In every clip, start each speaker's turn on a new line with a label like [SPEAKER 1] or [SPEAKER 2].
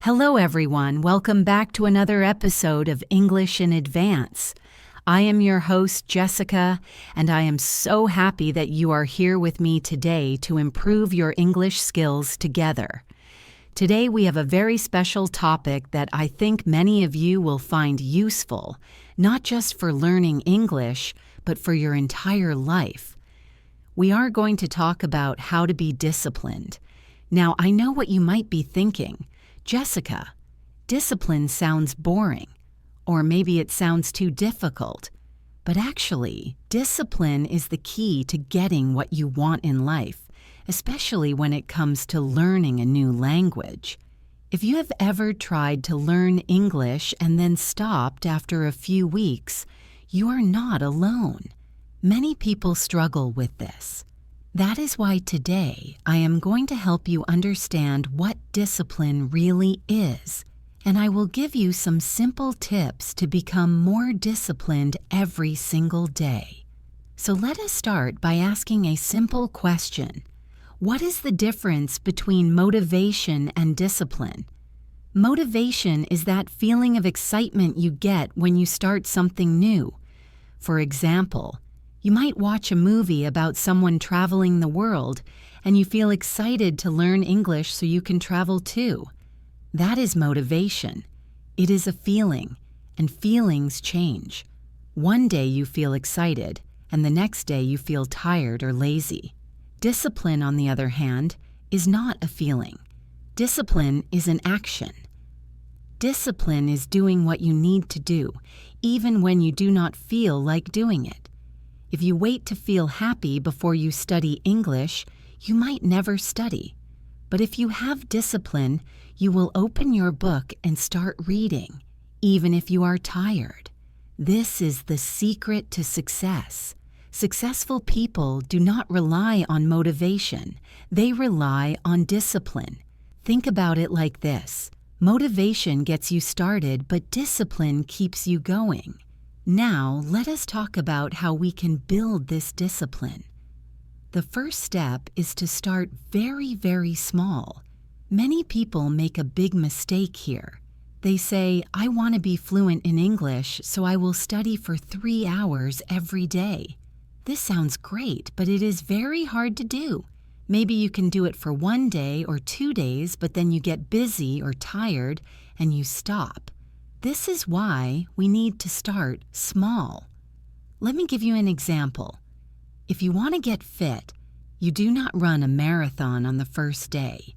[SPEAKER 1] Hello, everyone. Welcome back to another episode of English in Advance. I am your host, Jessica, and I am so happy that you are here with me today to improve your English skills together. Today, we have a very special topic that I think many of you will find useful, not just for learning English, but for your entire life. We are going to talk about how to be disciplined. Now, I know what you might be thinking. Jessica, discipline sounds boring, or maybe it sounds too difficult. But actually, discipline is the key to getting what you want in life, especially when it comes to learning a new language. If you have ever tried to learn English and then stopped after a few weeks, you are not alone. Many people struggle with this. That is why today I am going to help you understand what discipline really is, and I will give you some simple tips to become more disciplined every single day. So let us start by asking a simple question. What is the difference between motivation and discipline? Motivation is that feeling of excitement you get when you start something new. For example, you might watch a movie about someone traveling the world, and you feel excited to learn English so you can travel too. That is motivation. It is a feeling, and feelings change. One day you feel excited, and the next day you feel tired or lazy. Discipline, on the other hand, is not a feeling. Discipline is an action. Discipline is doing what you need to do, even when you do not feel like doing it. If you wait to feel happy before you study English, you might never study. But if you have discipline, you will open your book and start reading, even if you are tired. This is the secret to success. Successful people do not rely on motivation. They rely on discipline. Think about it like this. Motivation gets you started, but discipline keeps you going. Now, let us talk about how we can build this discipline. The first step is to start very, very small. Many people make a big mistake here. They say, I want to be fluent in English, so I will study for 3 hours every day. This sounds great, but it is very hard to do. Maybe you can do it for 1 day or 2 days, but then you get busy or tired and you stop. This is why we need to start small. Let me give you an example. If you want to get fit, you do not run a marathon on the first day.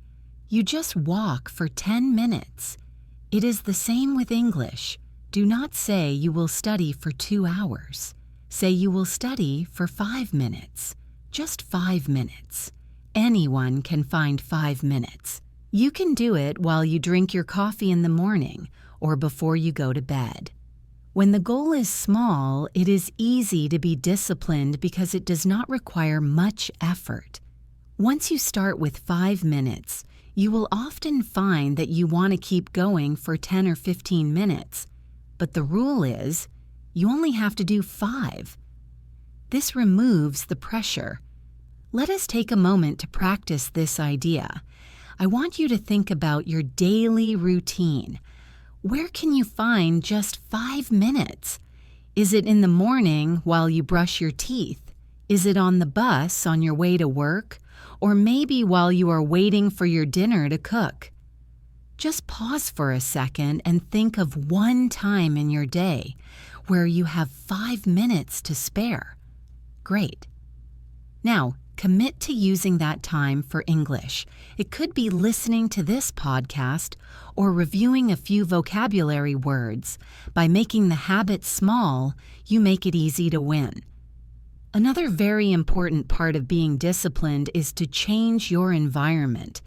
[SPEAKER 1] You just walk for 10 minutes. It is the same with English. Do not say you will study for 2 hours. Say you will study for 5 minutes. Just 5 minutes. Anyone can find 5 minutes. You can do it while you drink your coffee in the morning or before you go to bed. When the goal is small, it is easy to be disciplined because it does not require much effort. Once you start with 5 minutes, you will often find that you want to keep going for 10 or 15 minutes. But the rule is, you only have to do 5. This removes the pressure. Let us take a moment to practice this idea. I want you to think about your daily routine. Where can you find just 5 minutes? Is it in the morning while you brush your teeth? Is it on the bus on your way to work? Or maybe while you are waiting for your dinner to cook? Just pause for a second and think of one time in your day where you have 5 minutes to spare. Great. Now, commit to using that time for English. It could be listening to this podcast or reviewing a few vocabulary words. By making the habit small, you make it easy to win. Another very important part of being disciplined is to change your environment.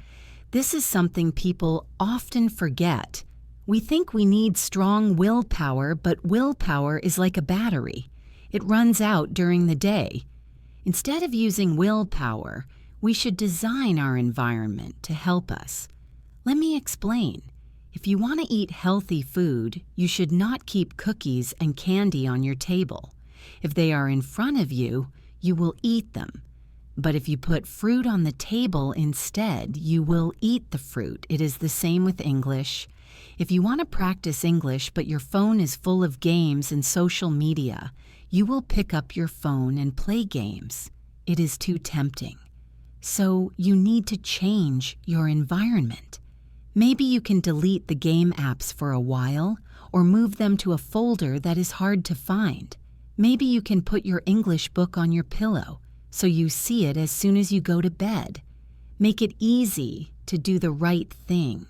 [SPEAKER 1] This is something people often forget. We think we need strong willpower, but willpower is like a battery. It runs out during the day. Instead of using willpower, we should design our environment to help us. Let me explain. If you want to eat healthy food, you should not keep cookies and candy on your table. If they are in front of you, you will eat them. But if you put fruit on the table instead, you will eat the fruit. It is the same with English. If you want to practice English but your phone is full of games and social media, you will pick up your phone and play games. It is too tempting. So you need to change your environment. Maybe you can delete the game apps for a while or move them to a folder that is hard to find. Maybe you can put your English book on your pillow so you see it as soon as you go to bed. Make it easy to do the right thing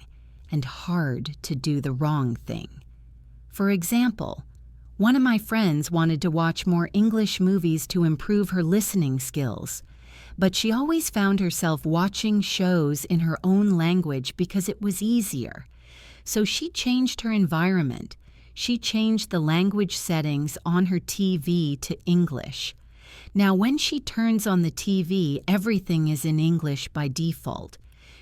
[SPEAKER 1] and hard to do the wrong thing. For example, one of my friends wanted to watch more English movies to improve her listening skills, but she always found herself watching shows in her own language because it was easier. So she changed her environment. She changed the language settings on her TV to English. Now, when she turns on the TV, everything is in English by default.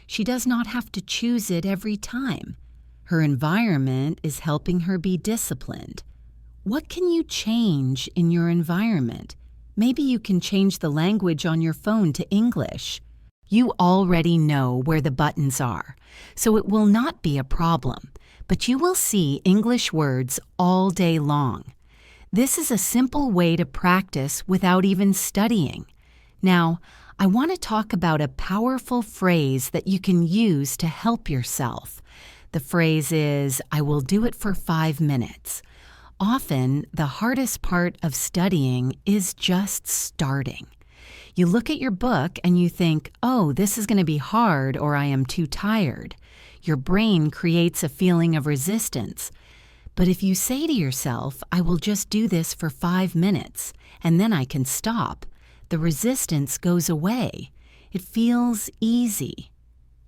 [SPEAKER 1] She does not have to choose it every time. Her environment is helping her be disciplined. What can you change in your environment? Maybe you can change the language on your phone to English. You already know where the buttons are, so it will not be a problem, but you will see English words all day long. This is a simple way to practice without even studying. Now, I want to talk about a powerful phrase that you can use to help yourself. The phrase is, I will do it for 5 minutes. Often, the hardest part of studying is just starting. You look at your book and you think, oh, this is going to be hard or I am too tired. Your brain creates a feeling of resistance. But if you say to yourself, I will just do this for 5 minutes and then I can stop, the resistance goes away. It feels easy.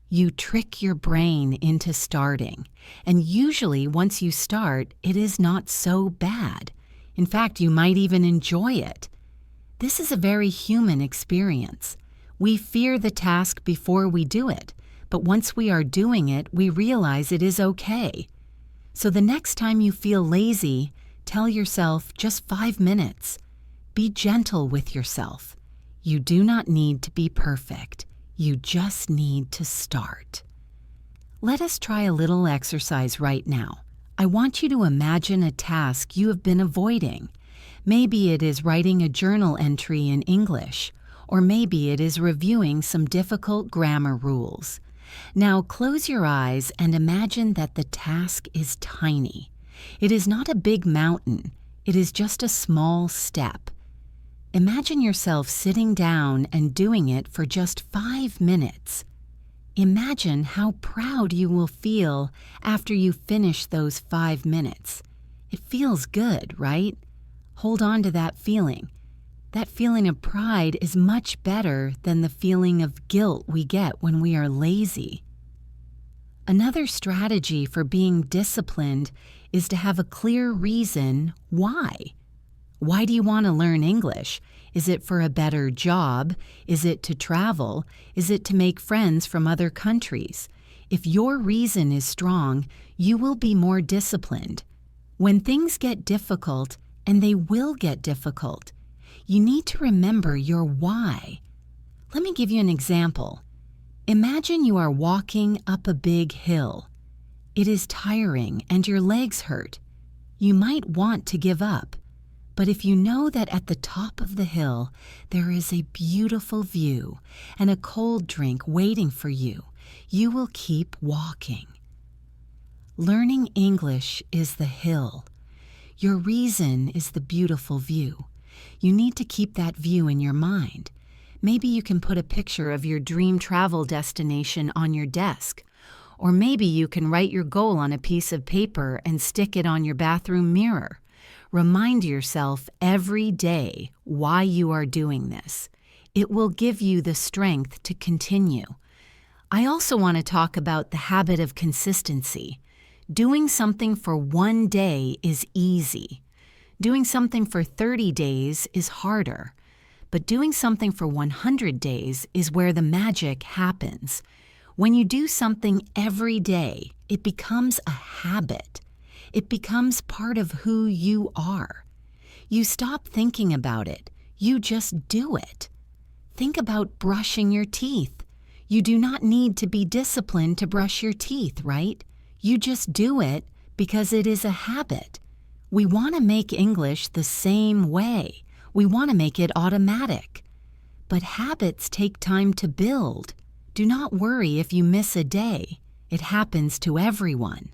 [SPEAKER 1] You trick your brain into starting, and usually once you start, it is not so bad. In fact, you might even enjoy it. This is a very human experience. We fear the task before we do it, but once we are doing it, we realize it is okay. So the next time you feel lazy, tell yourself just 5 minutes. Be gentle with yourself. You do not need to be perfect. You just need to start. Let us try a little exercise right now. I want you to imagine a task you have been avoiding. Maybe it is writing a journal entry in English, or maybe it is reviewing some difficult grammar rules. Now close your eyes and imagine that the task is tiny. It is not a big mountain. It is just a small step. Imagine yourself sitting down and doing it for just 5 minutes. Imagine how proud you will feel after you finish those 5 minutes. It feels good, right? Hold on to that feeling. That feeling of pride is much better than the feeling of guilt we get when we are lazy. Another strategy for being disciplined is to have a clear reason why. Why do you want to learn English? Is it for a better job? Is it to travel? Is it to make friends from other countries? If your reason is strong, you will be more disciplined. When things get difficult, and they will get difficult, you need to remember your why. Let me give you an example. Imagine you are walking up a big hill. It is tiring and your legs hurt. You might want to give up. But if you know that at the top of the hill there is a beautiful view and a cold drink waiting for you, you will keep walking. Learning English is the hill. Your reason is the beautiful view. You need to keep that view in your mind. Maybe you can put a picture of your dream travel destination on your desk. Or maybe you can write your goal on a piece of paper and stick it on your bathroom mirror. Remind yourself every day why you are doing this. It will give you the strength to continue. I also want to talk about the habit of consistency. Doing something for 1 day is easy. Doing something for 30 days is harder. But doing something for 100 days is where the magic happens. When you do something every day, it becomes a habit. It becomes part of who you are. You stop thinking about it. You just do it. Think about brushing your teeth. You do not need to be disciplined to brush your teeth, right? You just do it because it is a habit. We want to make English the same way. We want to make it automatic. But habits take time to build. Do not worry if you miss a day. It happens to everyone.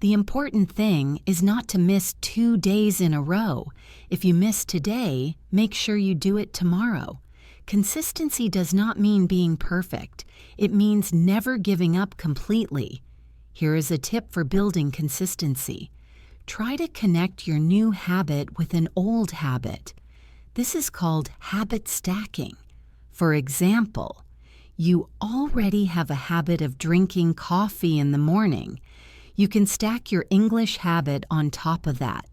[SPEAKER 1] The important thing is not to miss 2 days in a row. If you miss today, make sure you do it tomorrow. Consistency does not mean being perfect. It means never giving up completely. Here is a tip for building consistency. Try to connect your new habit with an old habit. This is called habit stacking. For example, you already have a habit of drinking coffee in the morning. You can stack your English habit on top of that.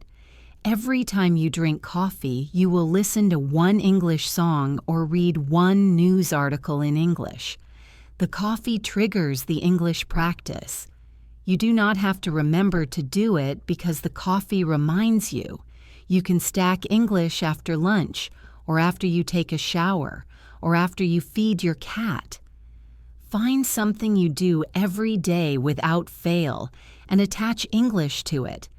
[SPEAKER 1] Every time you drink coffee, you will listen to one English song or read one news article in English. The coffee triggers the English practice. You do not have to remember to do it because the coffee reminds you. You can stack English after lunch, or after you take a shower, or after you feed your cat. Find something you do every day without fail and attach English to it.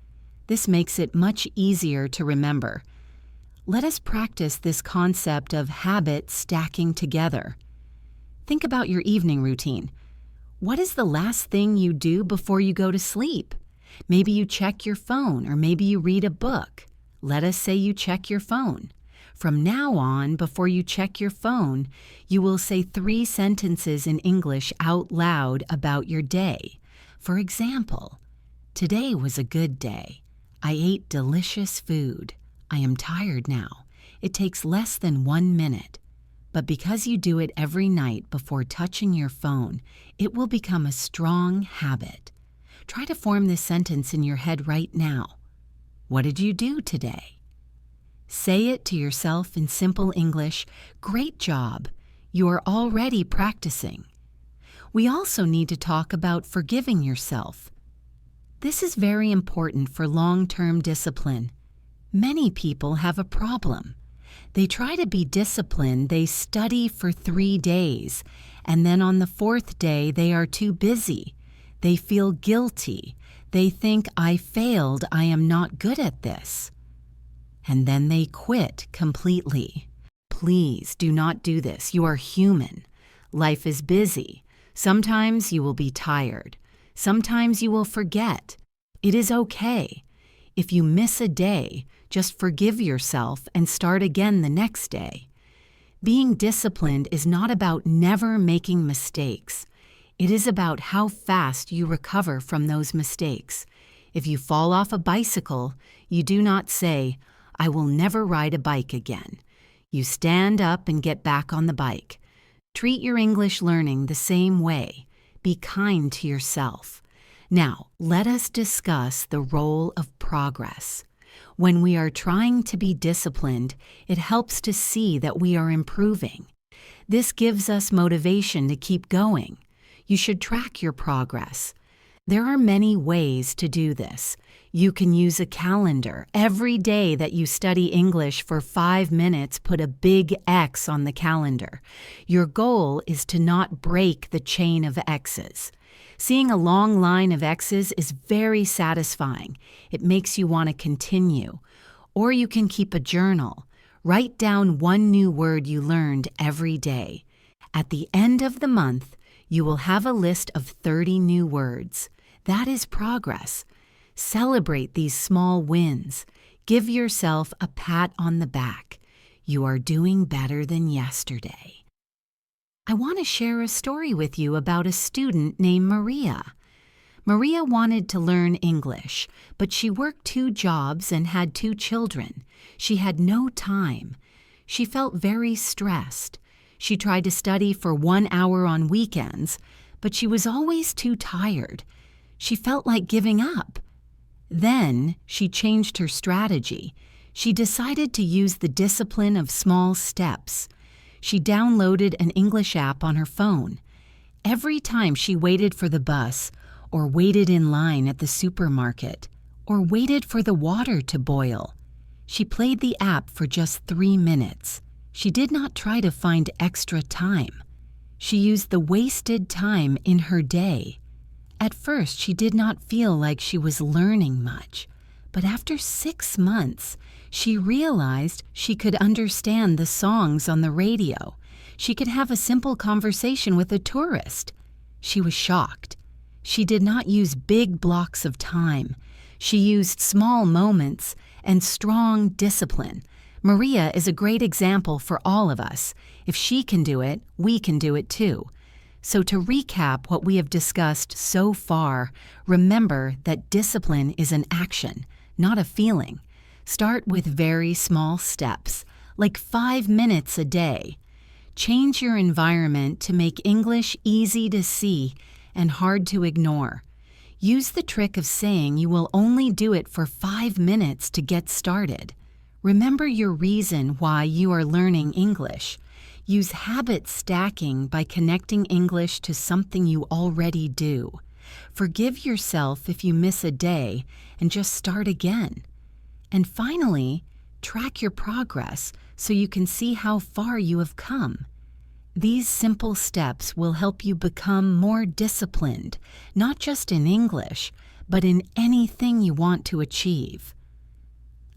[SPEAKER 1] This makes it much easier to remember. Let us practice this concept of habit stacking together. Think about your evening routine. What is the last thing you do before you go to sleep? Maybe you check your phone, or maybe you read a book. Let us say you check your phone. From now on, before you check your phone, you will say 3 sentences in English out loud about your day. For example, today was a good day. I ate delicious food. I am tired now. It takes less than 1 minute. But because you do it every night before touching your phone, it will become a strong habit. Try to form this sentence in your head right now. What did you do today? Say it to yourself in simple English. Great job. You are already practicing. We also need to talk about forgiving yourself. This is very important for long-term discipline. Many people have a problem. They try to be disciplined, they study for 3 days, and then on the 4th day they are too busy. They feel guilty. They think, I failed, I am not good at this. And then they quit completely. Please do not do this. You are human. Life is busy. Sometimes you will be tired. Sometimes you will forget. It is okay. If you miss a day, just forgive yourself and start again the next day. Being disciplined is not about never making mistakes. It is about how fast you recover from those mistakes. If you fall off a bicycle, you do not say, I will never ride a bike again. You stand up and get back on the bike. Treat your English learning the same way. Be kind to yourself. Now, let us discuss the role of progress. When we are trying to be disciplined, it helps to see that we are improving. This gives us motivation to keep going. You should track your progress. There are many ways to do this. You can use a calendar. Every day that you study English for 5 minutes, put a big X on the calendar. Your goal is to not break the chain of X's. Seeing a long line of X's is very satisfying. It makes you want to continue. Or you can keep a journal. Write down 1 new word you learned every day. At the end of the month, you will have a list of 30 new words. That is progress. Celebrate these small wins. Give yourself a pat on the back. You are doing better than yesterday. I want to share a story with you about a student named Maria. Maria wanted to learn English, but she worked 2 jobs and had 2 children. She had no time. She felt very stressed. She tried to study for 1 hour on weekends, but she was always too tired. She felt like giving up. Then she changed her strategy. She decided to use the discipline of small steps. She downloaded an English app on her phone. Every time she waited for the bus, or waited in line at the supermarket, or waited for the water to boil, she played the app for just 3 minutes. She did not try to find extra time. She used the wasted time in her day. At first, she did not feel like she was learning much, but after 6 months, she realized she could understand the songs on the radio. She could have a simple conversation with a tourist. She was shocked. She did not use big blocks of time. She used small moments and strong discipline. Maria is a great example for all of us. If she can do it, we can do it too. So to recap what we have discussed so far, remember that discipline is an action, not a feeling. Start with very small steps, like 5 minutes a day. Change your environment to make English easy to see and hard to ignore. Use the trick of saying you will only do it for 5 minutes to get started. Remember your reason why you are learning English. Use habit stacking by connecting English to something you already do. Forgive yourself if you miss a day and just start again. And finally, track your progress so you can see how far you have come. These simple steps will help you become more disciplined, not just in English, but in anything you want to achieve.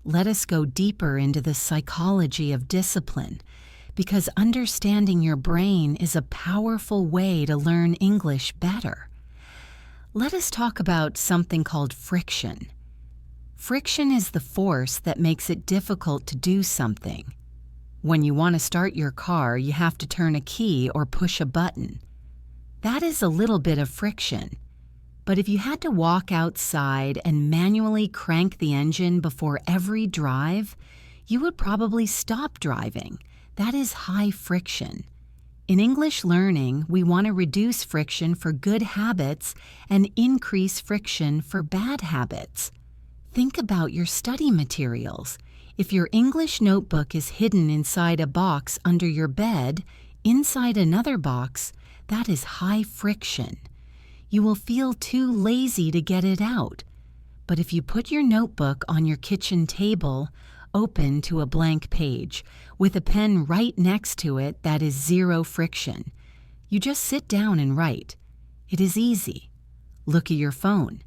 [SPEAKER 1] Let us go deeper into the psychology of discipline, because understanding your brain is a powerful way to learn English better. Let us talk about something called friction. Friction is the force that makes it difficult to do something. When you want to start your car, you have to turn a key or push a button. That is a little bit of friction. But if you had to walk outside and manually crank the engine before every drive, you would probably stop driving. That is high friction. In English learning, we want to reduce friction for good habits and increase friction for bad habits. Think about your study materials. If your English notebook is hidden inside a box under your bed, inside another box, that is high friction. You will feel too lazy to get it out. But if you put your notebook on your kitchen table, open to a blank page, with a pen right next to it, that is zero friction. You just sit down and write. It is easy. Look at your phone.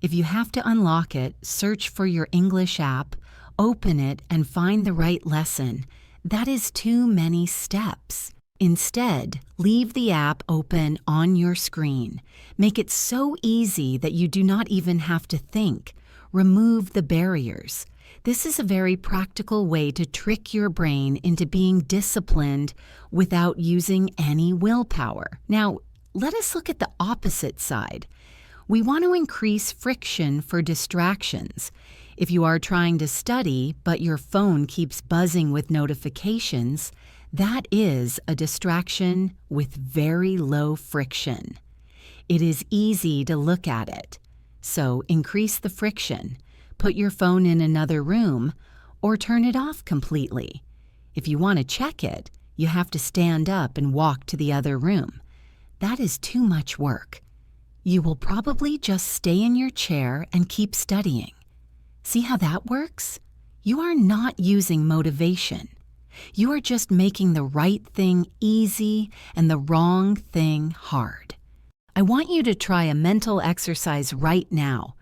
[SPEAKER 1] If you have to unlock it, search for your English app, open it, and find the right lesson. That is too many steps. Instead, leave the app open on your screen. Make it so easy that you do not even have to think. Remove the barriers. This is a very practical way to trick your brain into being disciplined without using any willpower. Now, let us look at the opposite side. We want to increase friction for distractions. If you are trying to study, but your phone keeps buzzing with notifications, that is a distraction with very low friction. It is easy to look at it. So increase the friction. Put your phone in another room or turn it off completely. If you want to check it, you have to stand up and walk to the other room. That is too much work. You will probably just stay in your chair and keep studying. See how that works? You are not using motivation. You are just making the right thing easy and the wrong thing hard. I want you to try a mental exercise right now.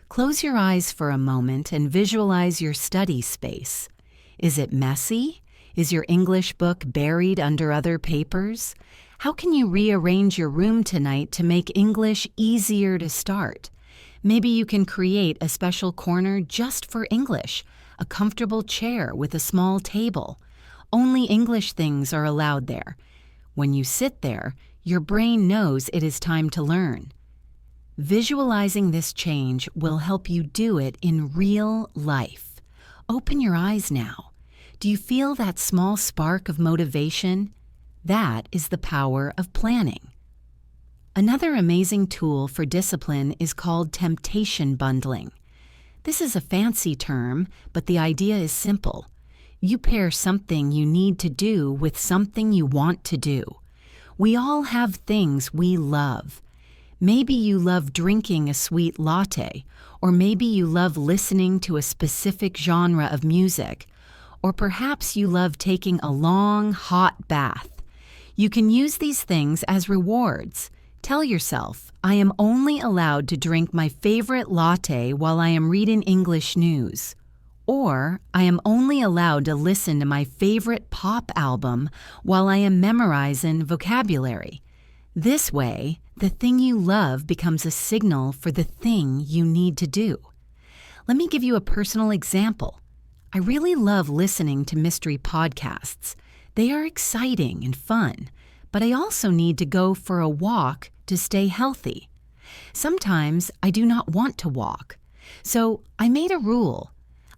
[SPEAKER 1] Close your eyes for a moment and visualize your study space. Is it messy? Is your English book buried under other papers? How can you rearrange your room tonight to make English easier to start? Maybe you can create a special corner just for English, a comfortable chair with a small table. Only English things are allowed there. When you sit there, your brain knows it is time to learn. Visualizing this change will help you do it in real life. Open your eyes now. Do you feel that small spark of motivation? That is the power of planning. Another amazing tool for discipline is called temptation bundling. This is a fancy term, but the idea is simple. You pair something you need to do with something you want to do. We all have things we love. Maybe you love drinking a sweet latte, or maybe you love listening to a specific genre of music, Or perhaps you love taking a long, hot bath. You can use these things as rewards. Tell yourself, I am only allowed to drink my favorite latte while I am reading English news. Or, I am only allowed to listen to my favorite pop album while I am memorizing vocabulary. This way, the thing you love becomes a signal for the thing you need to do. Let me give you a personal example. I really love listening to mystery podcasts. They are exciting and fun, but I also need to go for a walk to stay healthy. Sometimes I do not want to walk, so I made a rule.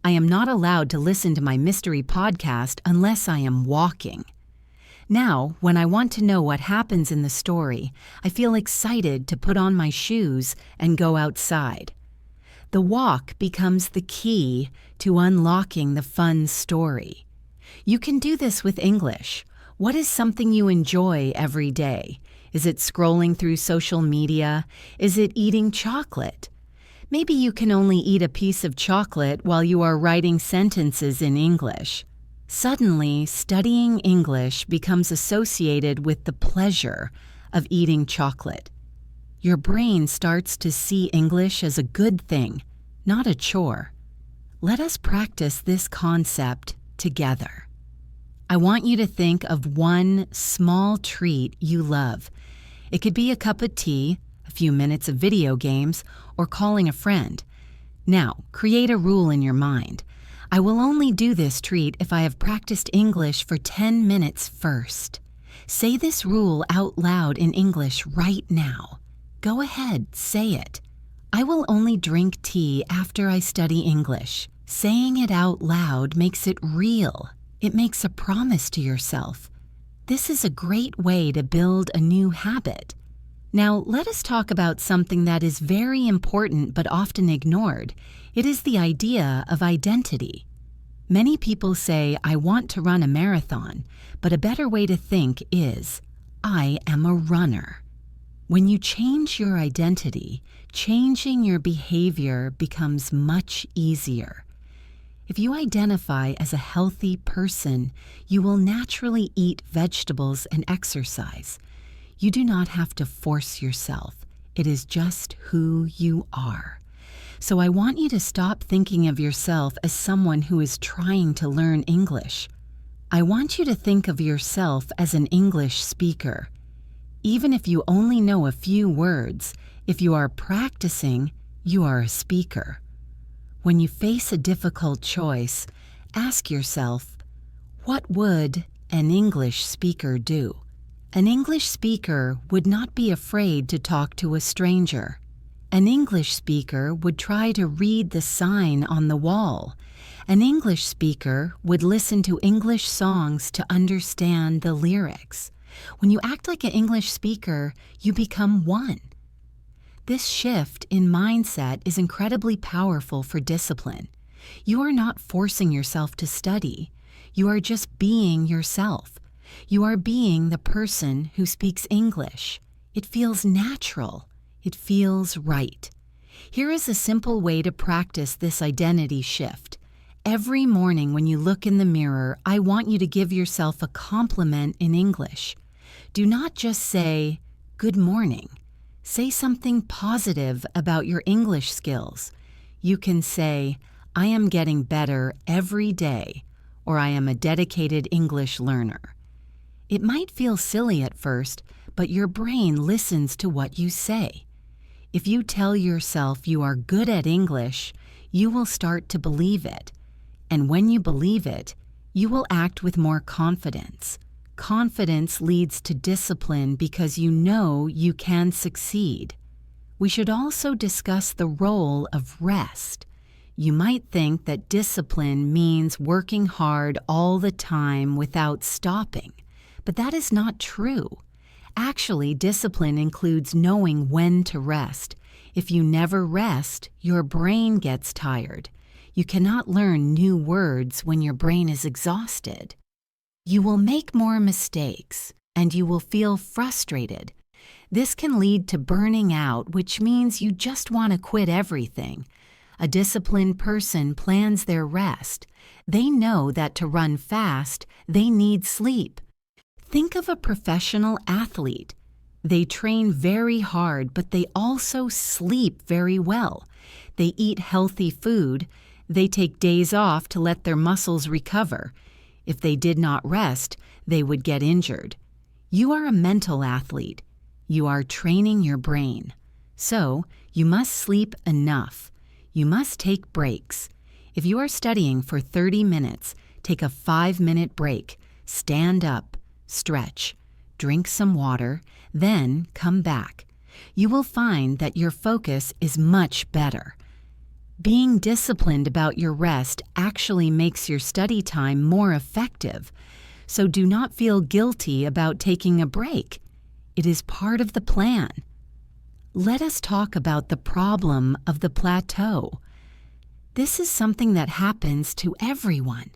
[SPEAKER 1] I am not allowed to listen to my mystery podcast unless I am walking. Now, when I want to know what happens in the story, I feel excited to put on my shoes and go outside. The walk becomes the key to unlocking the fun story. You can do this with English. What is something you enjoy every day? Is it scrolling through social media? Is it eating chocolate? Maybe you can only eat a piece of chocolate while you are writing sentences in English. Suddenly, studying English becomes associated with the pleasure of eating chocolate. Your brain starts to see English as a good thing, not a chore. Let us practice this concept together. I want you to think of one small treat you love. It could be a cup of tea, a few minutes of video games, or calling a friend. Now, create a rule in your mind. I will only do this treat if I have practiced English for 10 minutes first. Say this rule out loud in English right now. Go ahead, say it. I will only drink tea after I study English. Saying it out loud makes it real. It makes a promise to yourself. This is a great way to build a new habit. Now, let us talk about something that is very important but often ignored. It is the idea of identity. Many people say, I want to run a marathon, but a better way to think is, I am a runner. When you change your identity, changing your behavior becomes much easier. If you identify as a healthy person, you will naturally eat vegetables and exercise. You do not have to force yourself. It is just who you are. So I want you to stop thinking of yourself as someone who is trying to learn English. I want you to think of yourself as an English speaker. Even if you only know a few words, if you are practicing, you are a speaker. When you face a difficult choice, ask yourself, what would an English speaker do? An English speaker would not be afraid to talk to a stranger. An English speaker would try to read the sign on the wall. An English speaker would listen to English songs to understand the lyrics. When you act like an English speaker, you become one. This shift in mindset is incredibly powerful for discipline. You are not forcing yourself to study. You are just being yourself. You are being the person who speaks English. It feels natural. It feels right. Here is a simple way to practice this identity shift. Every morning when you look in the mirror, I want you to give yourself a compliment in English. Do not just say, good morning. Say something positive about your English skills. You can say, I am getting better every day, or I am a dedicated English learner. It might feel silly at first, but your brain listens to what you say. If you tell yourself you are good at English, you will start to believe it. And when you believe it, you will act with more confidence. Confidence leads to discipline because you know you can succeed. We should also discuss the role of rest. You might think that discipline means working hard all the time without stopping. But that is not true. Actually, discipline includes knowing when to rest. If you never rest, your brain gets tired. You cannot learn new words when your brain is exhausted. You will make more mistakes, and you will feel frustrated. This can lead to burning out, which means you just want to quit everything. A disciplined person plans their rest. They know that to run fast, they need sleep. Think of a professional athlete. They train very hard, but they also sleep very well. They eat healthy food. They take days off to let their muscles recover. If they did not rest, they would get injured. You are a mental athlete. You are training your brain. So, you must sleep enough. You must take breaks. If you are studying for 30 minutes, take a 5-minute break. Stand up, stretch, drink some water, then come back. You will find that your focus is much better. Being disciplined about your rest actually makes your study time more effective, so do not feel guilty about taking a break. It is part of the plan. Let us talk about the problem of the plateau. This is something that happens to everyone.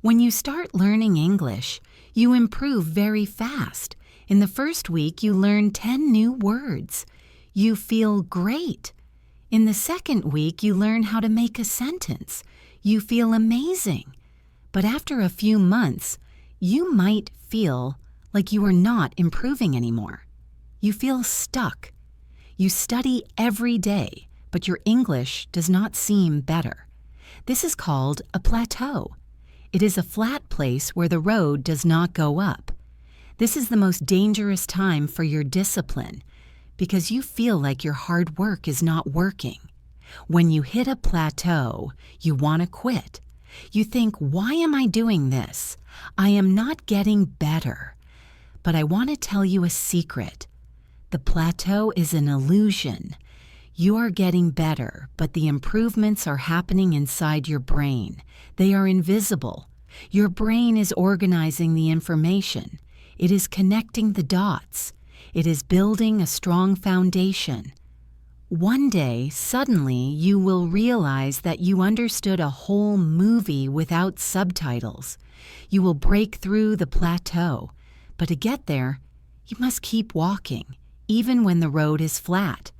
[SPEAKER 1] When you start learning English, you improve very fast. In the first week, you learn 10 new words. You feel great. In the second week, you learn how to make a sentence. You feel amazing. But after a few months, you might feel like you are not improving anymore. You feel stuck. You study every day, but your English does not seem better. This is called a plateau. It is a flat place where the road does not go up. This is the most dangerous time for your discipline because you feel like your hard work is not working. When you hit a plateau, you want to quit. You think, why am I doing this? I am not getting better. But I want to tell you a secret. The plateau is an illusion. You are getting better, but the improvements are happening inside your brain. They are invisible. Your brain is organizing the information. It is connecting the dots. It is building a strong foundation. One day, suddenly, you will realize that you understood a whole movie without subtitles. You will break through the plateau, but to get there, you must keep walking, even when the road is flat.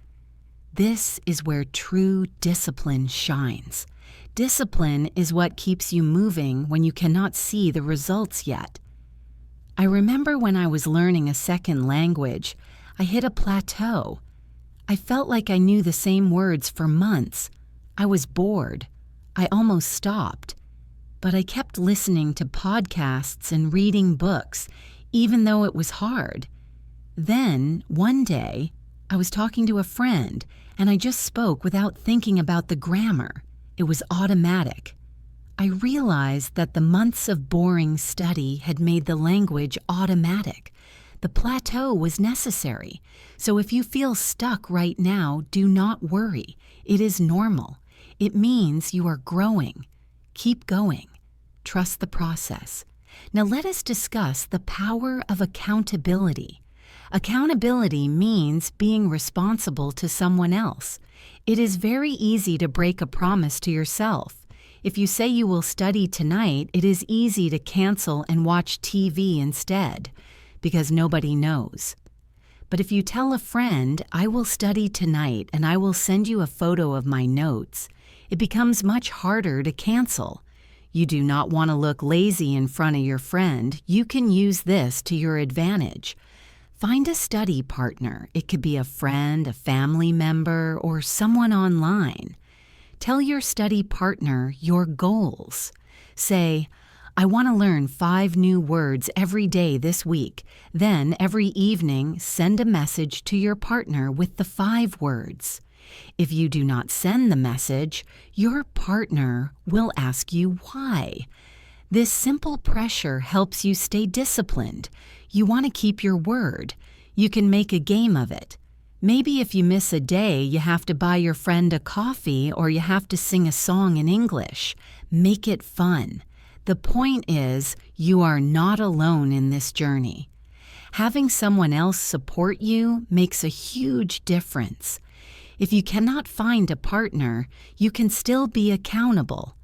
[SPEAKER 1] This is where true discipline shines. Discipline is what keeps you moving when you cannot see the results yet. I remember when I was learning a second language, I hit a plateau. I felt like I knew the same words for months. I was bored. I almost stopped. But I kept listening to podcasts and reading books, even though it was hard. Then, one day, I was talking to a friend, and I just spoke without thinking about the grammar. It was automatic. I realized that the months of boring study had made the language automatic. The plateau was necessary. So if you feel stuck right now, do not worry. It is normal. It means you are growing. Keep going. Trust the process. Now let us discuss the power of accountability. Accountability means being responsible to someone else. It is very easy to break a promise to yourself. If you say you will study tonight, it is easy to cancel and watch TV instead, because nobody knows. But if you tell a friend, I will study tonight and I will send you a photo of my notes, it becomes much harder to cancel. You do not want to look lazy in front of your friend. You can use this to your advantage. Find a study partner. It could be a friend, a family member, or someone online. Tell your study partner your goals. Say, I want to learn 5 new words every day this week. Then, every evening, send a message to your partner with the 5 words. If you do not send the message, your partner will ask you why. This simple pressure helps you stay disciplined. You want to keep your word. You can make a game of it. Maybe if you miss a day, you have to buy your friend a coffee or you have to sing a song in English. Make it fun. The point is, you are not alone in this journey. Having someone else support you makes a huge difference. If you cannot find a partner, you can still be accountable.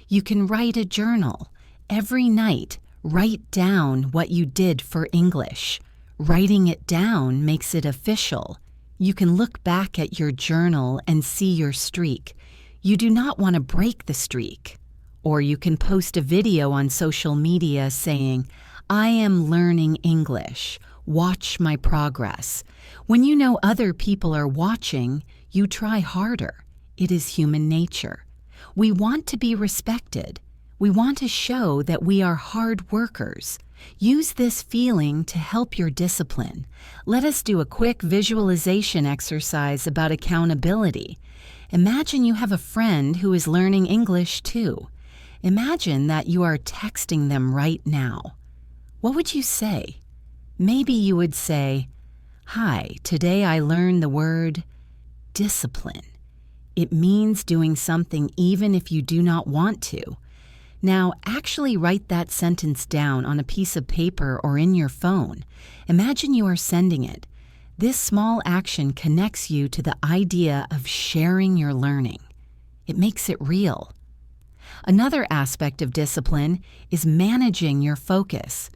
[SPEAKER 1] You can write a journal. Every night, write down what you did for English. Writing it down makes it official. You can look back at your journal and see your streak. You do not want to break the streak. Or you can post a video on social media saying, "I am learning English. Watch my progress." When you know other people are watching, you try harder. It is human nature. We want to be respected. We want to show that we are hard workers. Use this feeling to help your discipline. Let us do a quick visualization exercise about accountability. Imagine you have a friend who is learning English too. Imagine that you are texting them right now. What would you say? Maybe you would say, "Hi, today I learned the word discipline. It means doing something even if you do not want to." Now, actually write that sentence down on a piece of paper or in your phone. Imagine you are sending it. This small action connects you to the idea of sharing your learning. It makes it real. Another aspect of discipline is managing your focus.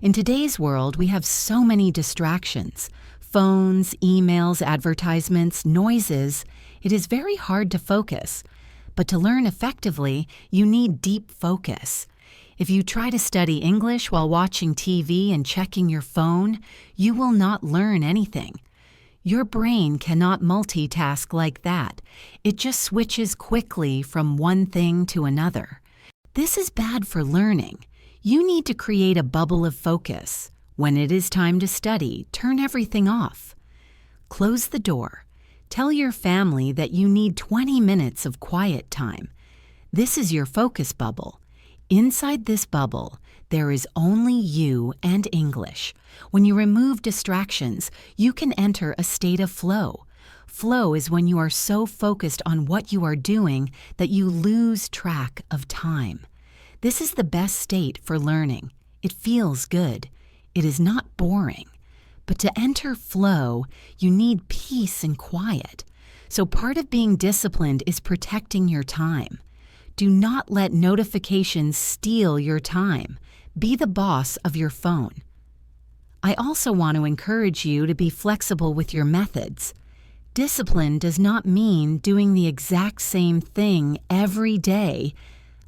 [SPEAKER 1] In today's world, we have so many distractions. Phones, emails, advertisements, noises. It is very hard to focus. But to learn effectively, you need deep focus. If you try to study English while watching TV and checking your phone, you will not learn anything. Your brain cannot multitask like that. It just switches quickly from one thing to another. This is bad for learning. You need to create a bubble of focus. When it is time to study, turn everything off. Close the door. Tell your family that you need 20 minutes of quiet time. This is your focus bubble. Inside this bubble, there is only you and English. When you remove distractions, you can enter a state of flow. Flow is when you are so focused on what you are doing that you lose track of time. This is the best state for learning. It feels good. It is not boring. But to enter flow, you need peace and quiet. So part of being disciplined is protecting your time. Do not let notifications steal your time. Be the boss of your phone. I also want to encourage you to be flexible with your methods. Discipline does not mean doing the exact same thing every day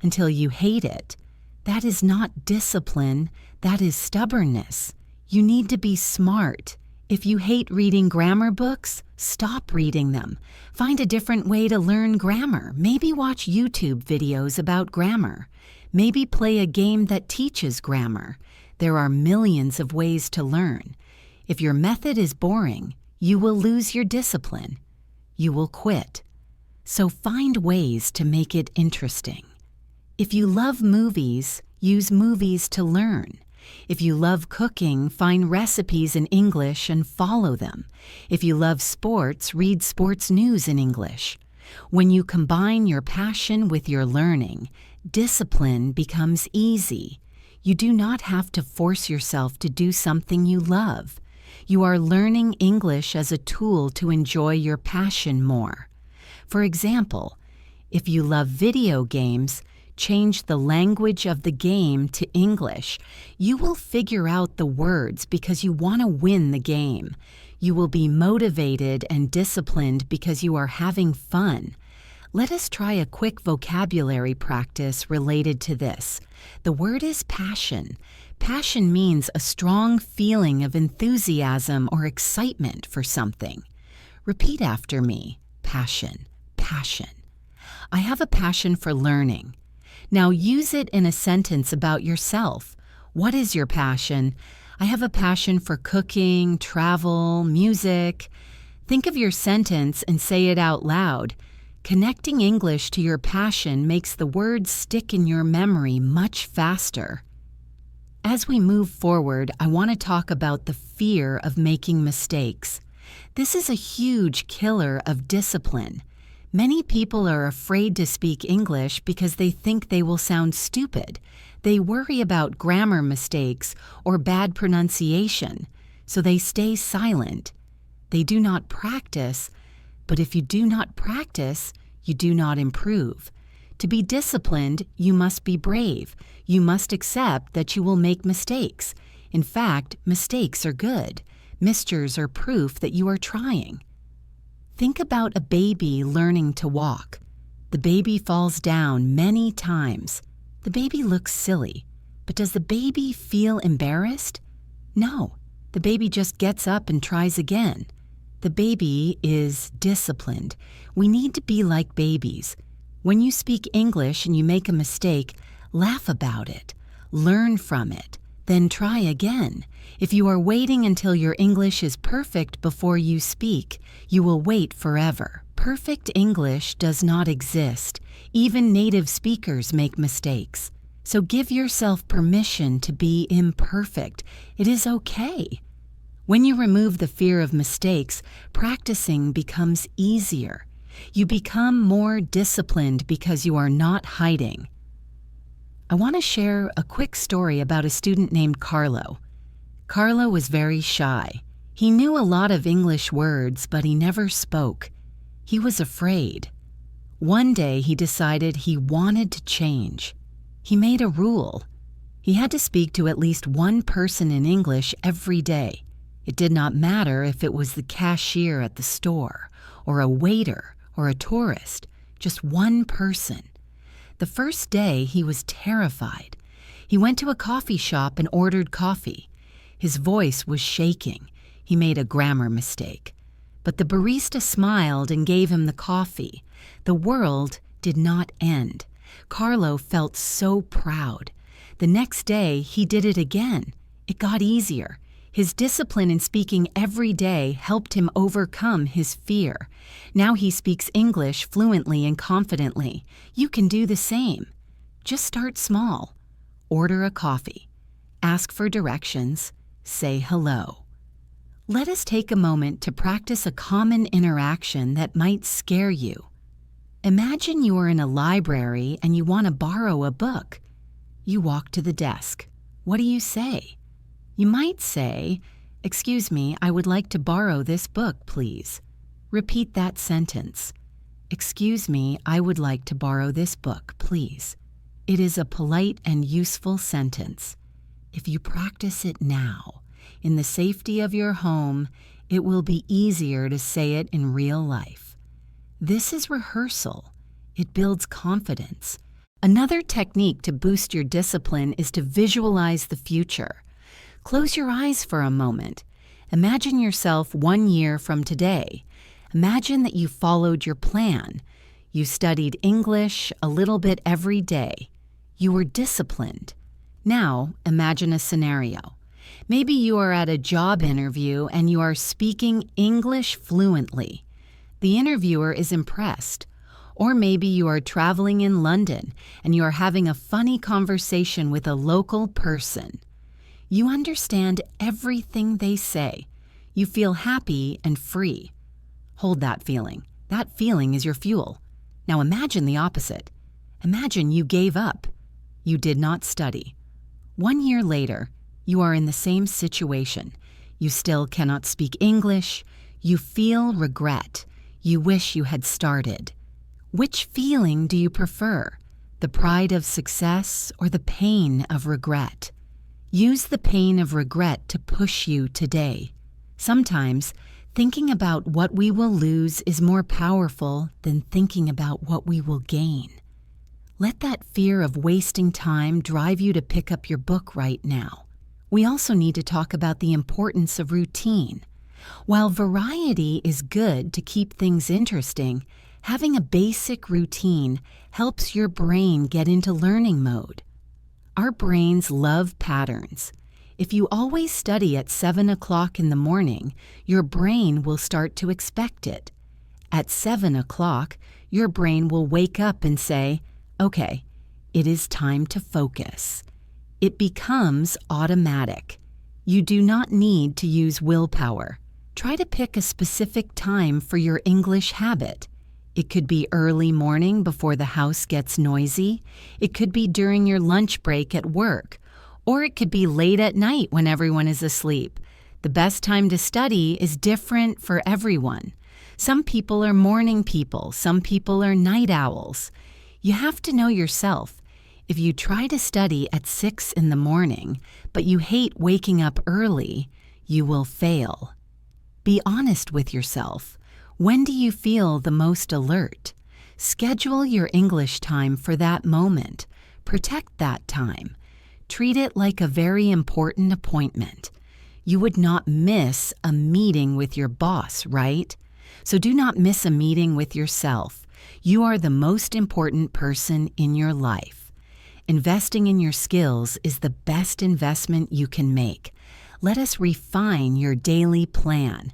[SPEAKER 1] until you hate it. That is not discipline, that is stubbornness. You need to be smart. If you hate reading grammar books, stop reading them. Find a different way to learn grammar. Maybe watch YouTube videos about grammar. Maybe play a game that teaches grammar. There are millions of ways to learn. If your method is boring, you will lose your discipline. You will quit. So find ways to make it interesting. If you love movies, use movies to learn. If you love cooking, find recipes in English and follow them. If you love sports, read sports news in English. When you combine your passion with your learning, discipline becomes easy. You do not have to force yourself to do something you love. You are learning English as a tool to enjoy your passion more. For example, if you love video games, change the language of the game to English. You will figure out the words because you want to win the game. You will be motivated and disciplined because you are having fun. Let us try a quick vocabulary practice related to this. The word is passion. Passion means a strong feeling of enthusiasm or excitement for something. Repeat after me. Passion, passion. I have a passion for learning. Now use it in a sentence about yourself. What is your passion? I have a passion for cooking, travel, music. Think of your sentence and say it out loud. Connecting English to your passion makes the words stick in your memory much faster. As we move forward, I want to talk about the fear of making mistakes. This is a huge killer of discipline. Many people are afraid to speak English because they think they will sound stupid. They worry about grammar mistakes or bad pronunciation, so they stay silent. They do not practice, but if you do not practice, you do not improve. To be disciplined, you must be brave. You must accept that you will make mistakes. In fact, mistakes are good. Misters are proof that you are trying. Think about a baby learning to walk. The The baby falls down many times. The baby looks silly, but does the baby feel embarrassed? No, the baby just gets up and tries again. The baby is disciplined. We need to be like babies. When you speak English and you make a mistake, laugh about it, learn from it, then try again. If you are waiting until your English is perfect before you speak, you will wait forever. Perfect English does not exist. Even native speakers make mistakes. So give yourself permission to be imperfect. It is okay. When you remove the fear of mistakes, practicing becomes easier. You become more disciplined because you are not hiding. I want to share a quick story about a student named Carlo. Carlo was very shy. He knew a lot of English words, but he never spoke. He was afraid. One day he decided he wanted to change. He made a rule. He had to speak to at least one person in English every day. It did not matter if it was the cashier at the store, or a waiter, or a tourist, just one person. The first day he was terrified. He went to a coffee shop and ordered coffee. His voice was shaking. He made a grammar mistake. But the barista smiled and gave him the coffee. The world did not end. Carlo felt so proud. The next day, he did it again. It got easier. His discipline in speaking every day helped him overcome his fear. Now he speaks English fluently and confidently. You can do the same. Just start small. Order a coffee. Ask for directions. Say hello. Let us take a moment to practice a common interaction that might scare you. Imagine you are in a library and you want to borrow a book. You walk to the desk. What do you say? You might say, "Excuse me, I would like to borrow this book, please." Repeat that sentence. "Excuse me, I would like to borrow this book, please." It is a polite and useful sentence. If you practice it now, in the safety of your home, it will be easier to say it in real life. This is rehearsal. It builds confidence. Another technique to boost your discipline is to visualize the future. Close your eyes for a moment. Imagine yourself 1 year from today. Imagine that you followed your plan. You studied English a little bit every day. You were disciplined. Now, imagine a scenario. Maybe you are at a job interview and you are speaking English fluently. The interviewer is impressed. Or maybe you are traveling in London and you are having a funny conversation with a local person. You understand everything they say. You feel happy and free. Hold that feeling. That feeling is your fuel. Now imagine the opposite. Imagine you gave up. You did not study. 1 year later, you are in the same situation. You still cannot speak English. You feel regret. You wish you had started. Which feeling do you prefer? The pride of success or the pain of regret? Use the pain of regret to push you today. Sometimes, thinking about what we will lose is more powerful than thinking about what we will gain. Let that fear of wasting time drive you to pick up your book right now. We also need to talk about the importance of routine. While variety is good to keep things interesting, having a basic routine helps your brain get into learning mode. Our brains love patterns. If you always study at 7 o'clock in the morning, your brain will start to expect it. At 7 o'clock, your brain will wake up and say, "Okay, it is time to focus." It becomes automatic. You do not need to use willpower. Try to pick a specific time for your English habit. It could be early morning before the house gets noisy. It could be during your lunch break at work. Or it could be late at night when everyone is asleep. The best time to study is different for everyone. Some people are morning people. Some people are night owls. You have to know yourself. If you try to study at 6 in the morning, but you hate waking up early, you will fail. Be honest with yourself. When do you feel the most alert? Schedule your English time for that moment. Protect that time. Treat it like a very important appointment. You would not miss a meeting with your boss, right? So do not miss a meeting with yourself. You are the most important person in your life. Investing in your skills is the best investment you can make. Let us refine your daily plan.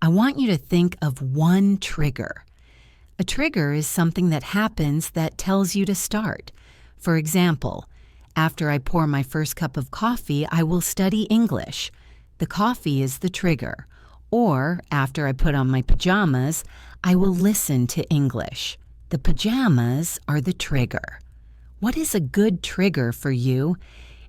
[SPEAKER 1] I want you to think of one trigger. A trigger is something that happens that tells you to start. For example, after I pour my first cup of coffee, I will study English. The coffee is the trigger. Or, after I put on my pajamas, I will listen to English. The pajamas are the trigger. What is a good trigger for you?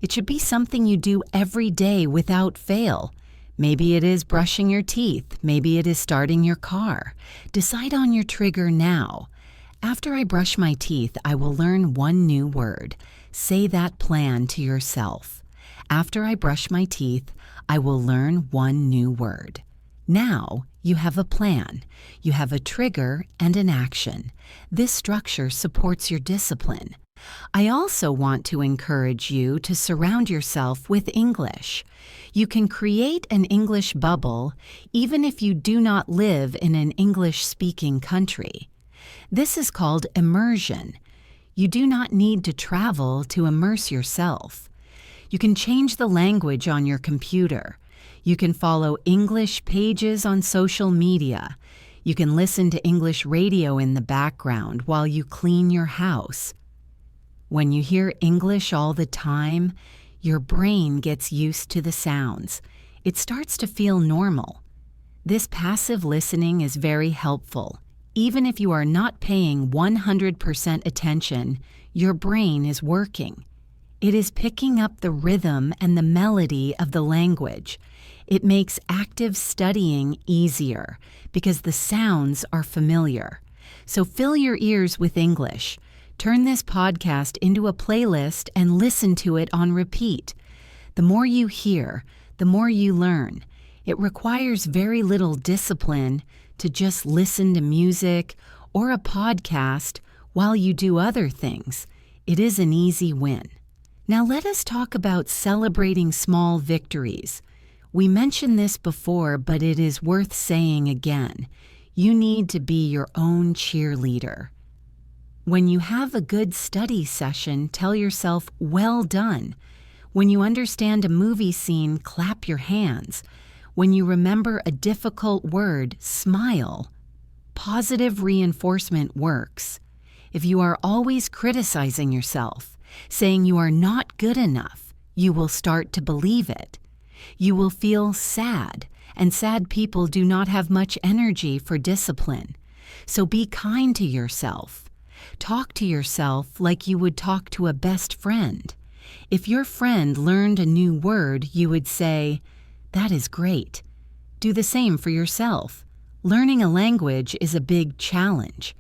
[SPEAKER 1] It should be something you do every day without fail. Maybe it is brushing your teeth. Maybe it is starting your car. Decide on your trigger now. After I brush my teeth, I will learn one new word. Say that plan to yourself. After I brush my teeth, I will learn one new word. Now, you have a plan. You have a trigger and an action. This structure supports your discipline. I also want to encourage you to surround yourself with English. You can create an English bubble even if you do not live in an English-speaking country. This is called immersion. You do not need to travel to immerse yourself. You can change the language on your computer. You can follow English pages on social media. You can listen to English radio in the background while you clean your house. When you hear English all the time, your brain gets used to the sounds. It starts to feel normal. This passive listening is very helpful. Even if you are not paying 100% attention, your brain is working. It is picking up the rhythm and the melody of the language. It makes active studying easier because the sounds are familiar. So fill your ears with English. Turn this podcast into a playlist and listen to it on repeat. The more you hear, the more you learn. It requires very little discipline to just listen to music or a podcast while you do other things. It is an easy win. Now let us talk about celebrating small victories. We mentioned this before, but it is worth saying again. You need to be your own cheerleader. When you have a good study session, tell yourself, well done. When you understand a movie scene, clap your hands. When you remember a difficult word, smile. Positive reinforcement works. If you are always criticizing yourself, saying you are not good enough, you will start to believe it. You will feel sad, and sad people do not have much energy for discipline. So be kind to yourself. Talk to yourself like you would talk to a best friend. If your friend learned a new word, you would say, "That is great." Do the same for yourself. Learning a language is a big challenge.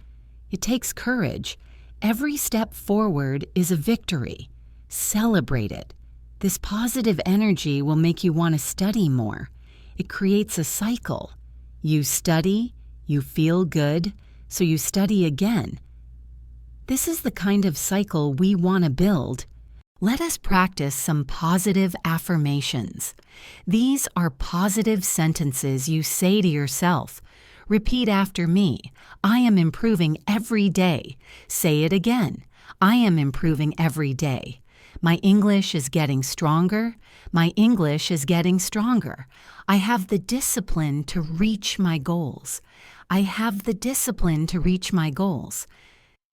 [SPEAKER 1] It takes courage. Every step forward is a victory. Celebrate it. This positive energy will make you want to study more. It creates a cycle. You study, you feel good, so you study again. This is the kind of cycle we want to build. Let us practice some positive affirmations. These are positive sentences you say to yourself. Repeat after me. I am improving every day. Say it again. I am improving every day. My English is getting stronger. My English is getting stronger. I have the discipline to reach my goals. I have the discipline to reach my goals.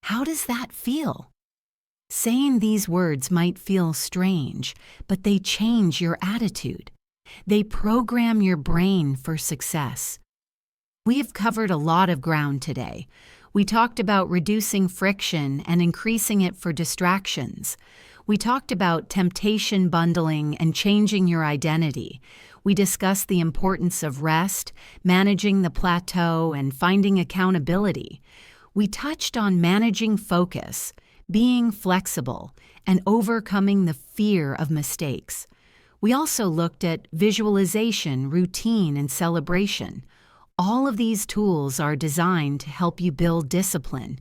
[SPEAKER 1] How does that feel? Saying these words might feel strange, but they change your attitude. They program your brain for success. We've covered a lot of ground today. We talked about reducing friction and increasing it for distractions. We talked about temptation bundling and changing your identity. We discussed the importance of rest, managing the plateau, and finding accountability. We touched on managing focus, being flexible, and overcoming the fear of mistakes. We also looked at visualization, routine, and celebration. All of these tools are designed to help you build discipline.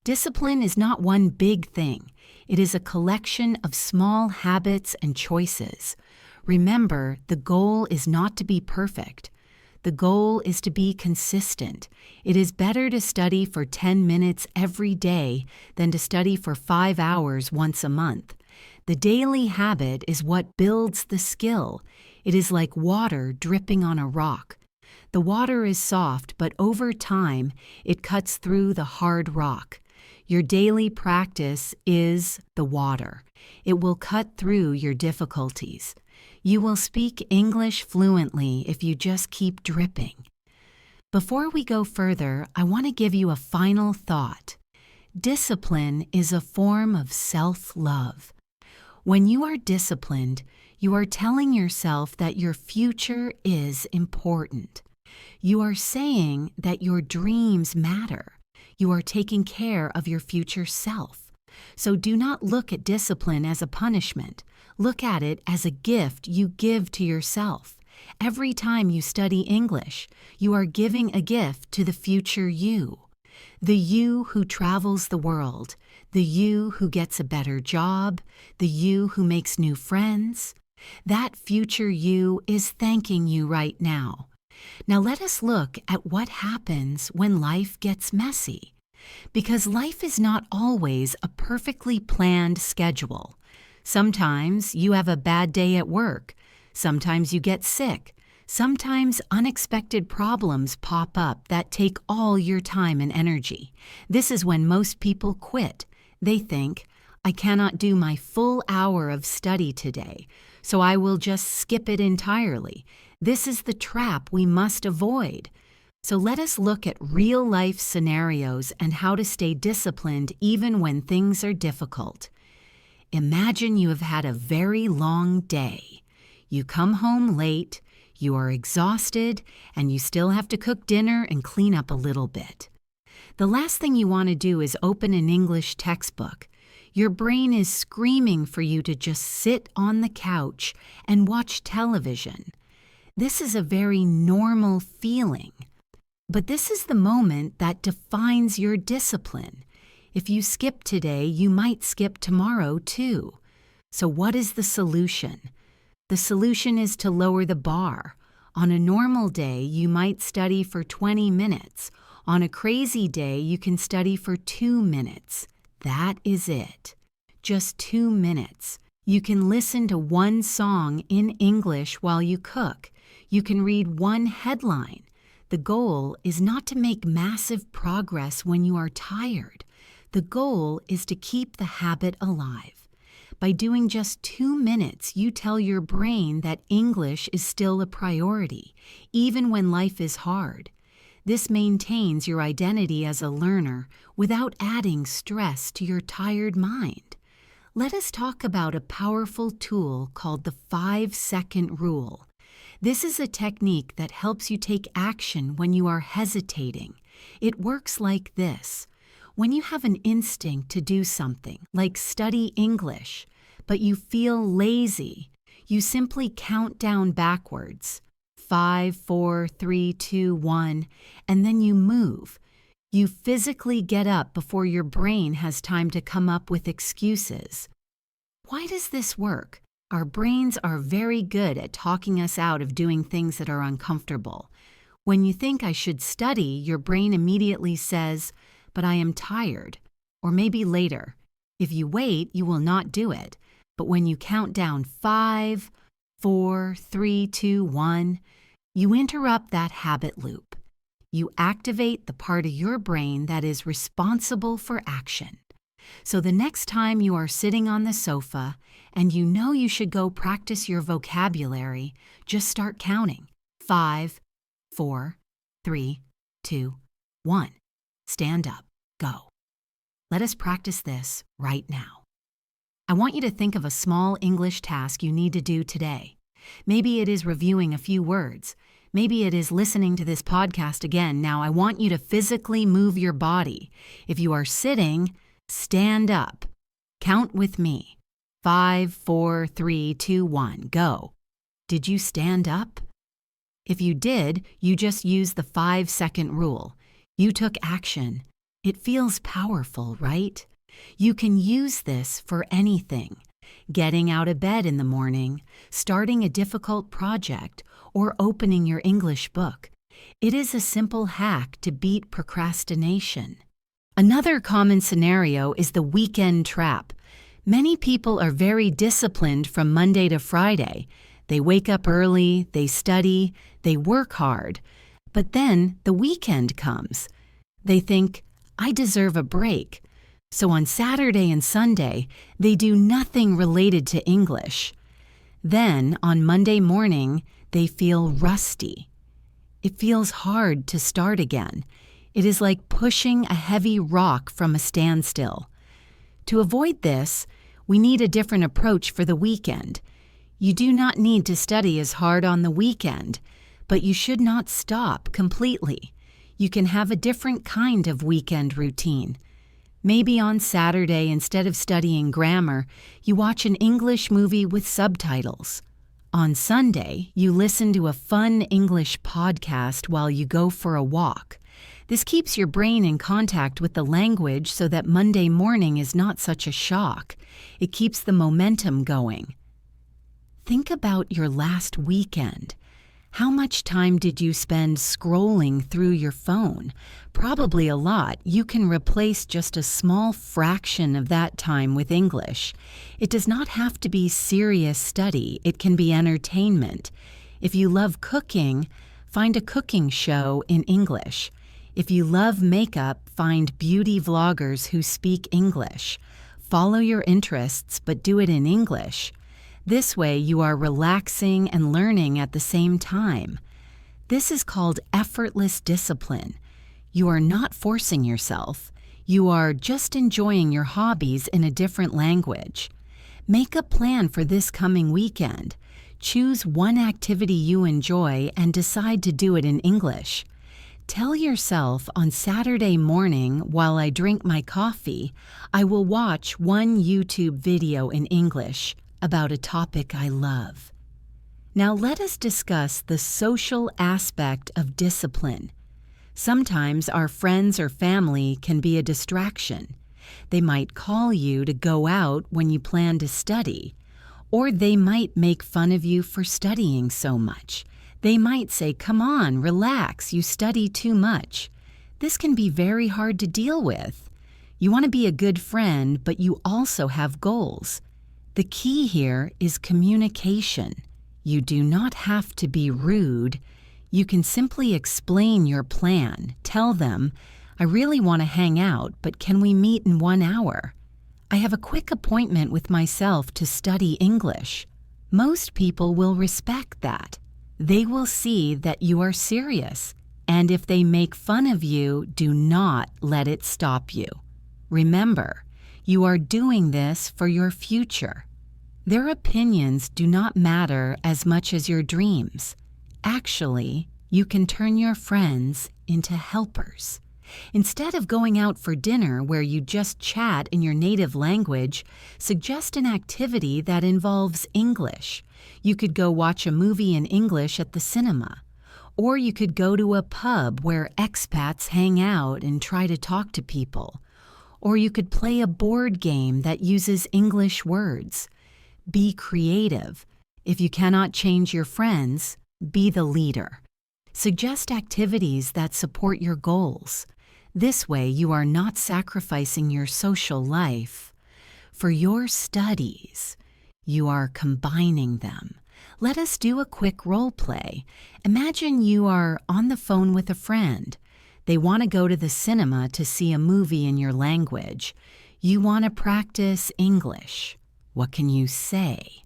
[SPEAKER 1] Discipline is not one big thing. It is a collection of small habits and choices. Remember, the goal is not to be perfect. The goal is to be consistent. It is better to study for 10 minutes every day than to study for 5 hours once a month. The daily habit is what builds the skill. It is like water dripping on a rock. The water is soft, but over time, it cuts through the hard rock. Your daily practice is the water. It will cut through your difficulties. You will speak English fluently if you just keep dripping. Before we go further, I want to give you a final thought. Discipline is a form of self-love. When you are disciplined, you are telling yourself that your future is important. You are saying that your dreams matter. You are taking care of your future self. So do not look at discipline as a punishment. Look at it as a gift you give to yourself. Every time you study English, you are giving a gift to the future you. The you who travels the world, the you who gets a better job, the you who makes new friends. That future you is thanking you right now. Now let us look at what happens when life gets messy. Because life is not always a perfectly planned schedule. Sometimes you have a bad day at work. Sometimes you get sick. Sometimes unexpected problems pop up that take all your time and energy. This is when most people quit. They think, I cannot do my full hour of study today, so I will just skip it entirely. This is the trap we must avoid. So let us look at real-life scenarios and how to stay disciplined even when things are difficult. Imagine you have had a very long day. You come home late, you are exhausted, and you still have to cook dinner and clean up a little bit. The last thing you want to do is open an English textbook. Your brain is screaming for you to just sit on the couch and watch television. This is a very normal feeling. But this is the moment that defines your discipline. If you skip today, you might skip tomorrow too. So what is the solution? The solution is to lower the bar. On a normal day, you might study for 20 minutes. On a crazy day, you can study for 2 minutes. That is it. Just 2 minutes. You can listen to one song in English while you cook. You can read one headline. The goal is not to make massive progress when you are tired. The goal is to keep the habit alive. By doing just 2 minutes, you tell your brain that English is still a priority, even when life is hard. This maintains your identity as a learner without adding stress to your tired mind. Let us talk about a powerful tool called the 5-second rule. This is a technique that helps you take action when you are hesitating. It works like this. When you have an instinct to do something, like study English, but you feel lazy, you simply count down backwards. 5, 4, 3, 2, 1, and then you move. You physically get up before your brain has time to come up with excuses. Why does this work? Our brains are very good at talking us out of doing things that are uncomfortable. When you think I should study, your brain immediately says, but I am tired, or maybe later. If you wait, you will not do it. But when you count down 5, 4, 3, 2, 1, you interrupt that habit loop. You activate the part of your brain that is responsible for action. So the next time you are sitting on the sofa and you know you should go practice your vocabulary, just start counting. 5, 4, 3, 2, 1. Stand up. Go. Let us practice this right now. I want you to think of a small English task you need to do today. Maybe it is reviewing a few words. Maybe it is listening to this podcast again. Now I want you to physically move your body. If you are sitting, stand up. Count with me. 5, 4, 3, 2, 1. Go. Did you stand up? If you did, you just used the 5-second rule. You took action. It feels powerful, right? You can use this for anything. Getting out of bed in the morning, starting a difficult project, or opening your English book. It is a simple hack to beat procrastination. Another common scenario is the weekend trap. Many people are very disciplined from Monday to Friday. They wake up early, they study, they work hard. But then the weekend comes. They think, I deserve a break. So on Saturday and Sunday, they do nothing related to English. Then on Monday morning, they feel rusty. It feels hard to start again. It is like pushing a heavy rock from a standstill. To avoid this, we need a different approach for the weekend. You do not need to study as hard on the weekend, but you should not stop completely. You can have a different kind of weekend routine. Maybe on Saturday, instead of studying grammar, you watch an English movie with subtitles. On Sunday, you listen to a fun English podcast while you go for a walk. This keeps your brain in contact with the language so that Monday morning is not such a shock. It keeps the momentum going. Think about your last weekend. How much time did you spend scrolling through your phone? Probably a lot. You can replace just a small fraction of that time with English. It does not have to be serious study. It can be entertainment. If you love cooking, find a cooking show in English. If you love makeup, find beauty vloggers who speak English. Follow your interests, but do it in English. This way, you are relaxing and learning at the same time. This is called effortless discipline. You are not forcing yourself. You are just enjoying your hobbies in a different language. Make a plan for this coming weekend. Choose one activity you enjoy and decide to do it in English. Tell yourself on Saturday morning while I drink my coffee, I will watch one YouTube video in English about a topic I love. Now let us discuss the social aspect of discipline. Sometimes our friends or family can be a distraction. They might call you to go out when you plan to study, or they might make fun of you for studying so much. They might say, "Come on, relax, you study too much." This can be very hard to deal with. You want to be a good friend, but you also have goals. The key here is communication. You do not have to be rude. You can simply explain your plan. Tell them, "I really want to hang out, but can we meet in 1 hour? I have a quick appointment with myself to study English." Most people will respect that. They will see that you are serious. And if they make fun of you, do not let it stop you. Remember, you are doing this for your future. Their opinions do not matter as much as your dreams. Actually, you can turn your friends into helpers. Instead of going out for dinner where you just chat in your native language, suggest an activity that involves English. You could go watch a movie in English at the cinema. Or you could go to a pub where expats hang out and try to talk to people. Or you could play a board game that uses English words. Be creative. If you cannot change your friends, be the leader. Suggest activities that support your goals. This way, you are not sacrificing your social life. For your studies, you are combining them. Let us do a quick role play. Imagine you are on the phone with a friend. They want to go to the cinema to see a movie in your language. You want to practice English. What can you say?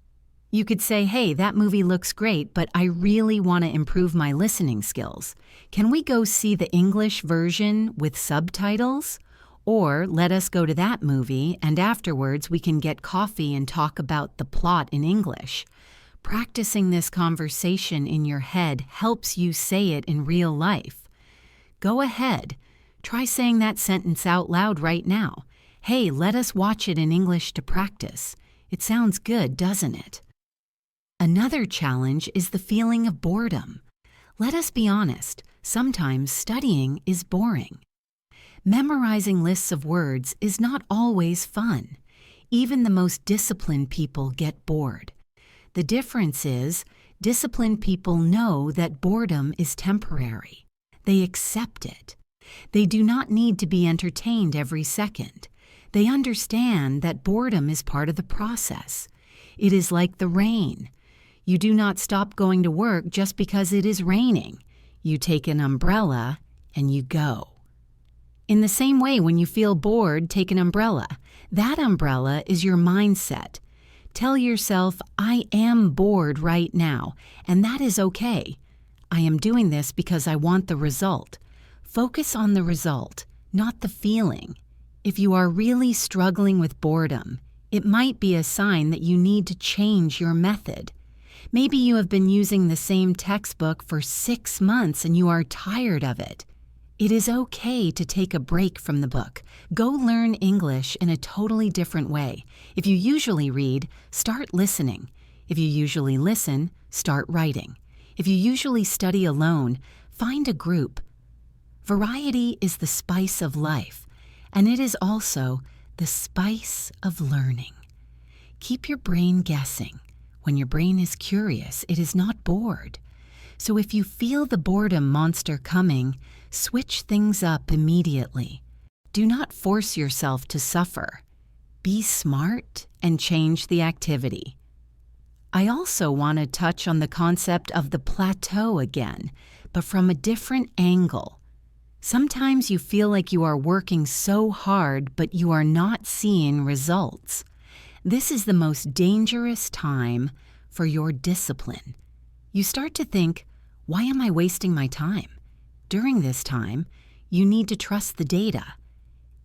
[SPEAKER 1] You could say, "Hey, that movie looks great, but I really want to improve my listening skills. Can we go see the English version with subtitles? Or let us go to that movie, and afterwards we can get coffee and talk about the plot in English." Practicing this conversation in your head helps you say it in real life. Go ahead. Try saying that sentence out loud right now. "Hey, let us watch it in English to practice." It sounds good, doesn't it? Another challenge is the feeling of boredom. Let us be honest, sometimes studying is boring. Memorizing lists of words is not always fun. Even the most disciplined people get bored. The difference is, disciplined people know that boredom is temporary. They accept it. They do not need to be entertained every second. They understand that boredom is part of the process. It is like the rain. You do not stop going to work just because it is raining. You take an umbrella and you go. In the same way, when you feel bored, take an umbrella. That umbrella is your mindset. Tell yourself, I am bored right now, and that is okay. I am doing this because I want the result. Focus on the result, not the feeling. If you are really struggling with boredom, it might be a sign that you need to change your method. Maybe you have been using the same textbook for 6 months and you are tired of it. It is okay to take a break from the book. Go learn English in a totally different way. If you usually read, start listening. If you usually listen, start writing. If you usually study alone, find a group. Variety is the spice of life, and it is also the spice of learning. Keep your brain guessing. When your brain is curious, it is not bored. So if you feel the boredom monster coming, switch things up immediately. Do not force yourself to suffer. Be smart and change the activity. I also want to touch on the concept of the plateau again, but from a different angle. Sometimes you feel like you are working so hard, but you are not seeing results. This is the most dangerous time for your discipline. You start to think, why am I wasting my time? During this time, you need to trust the data.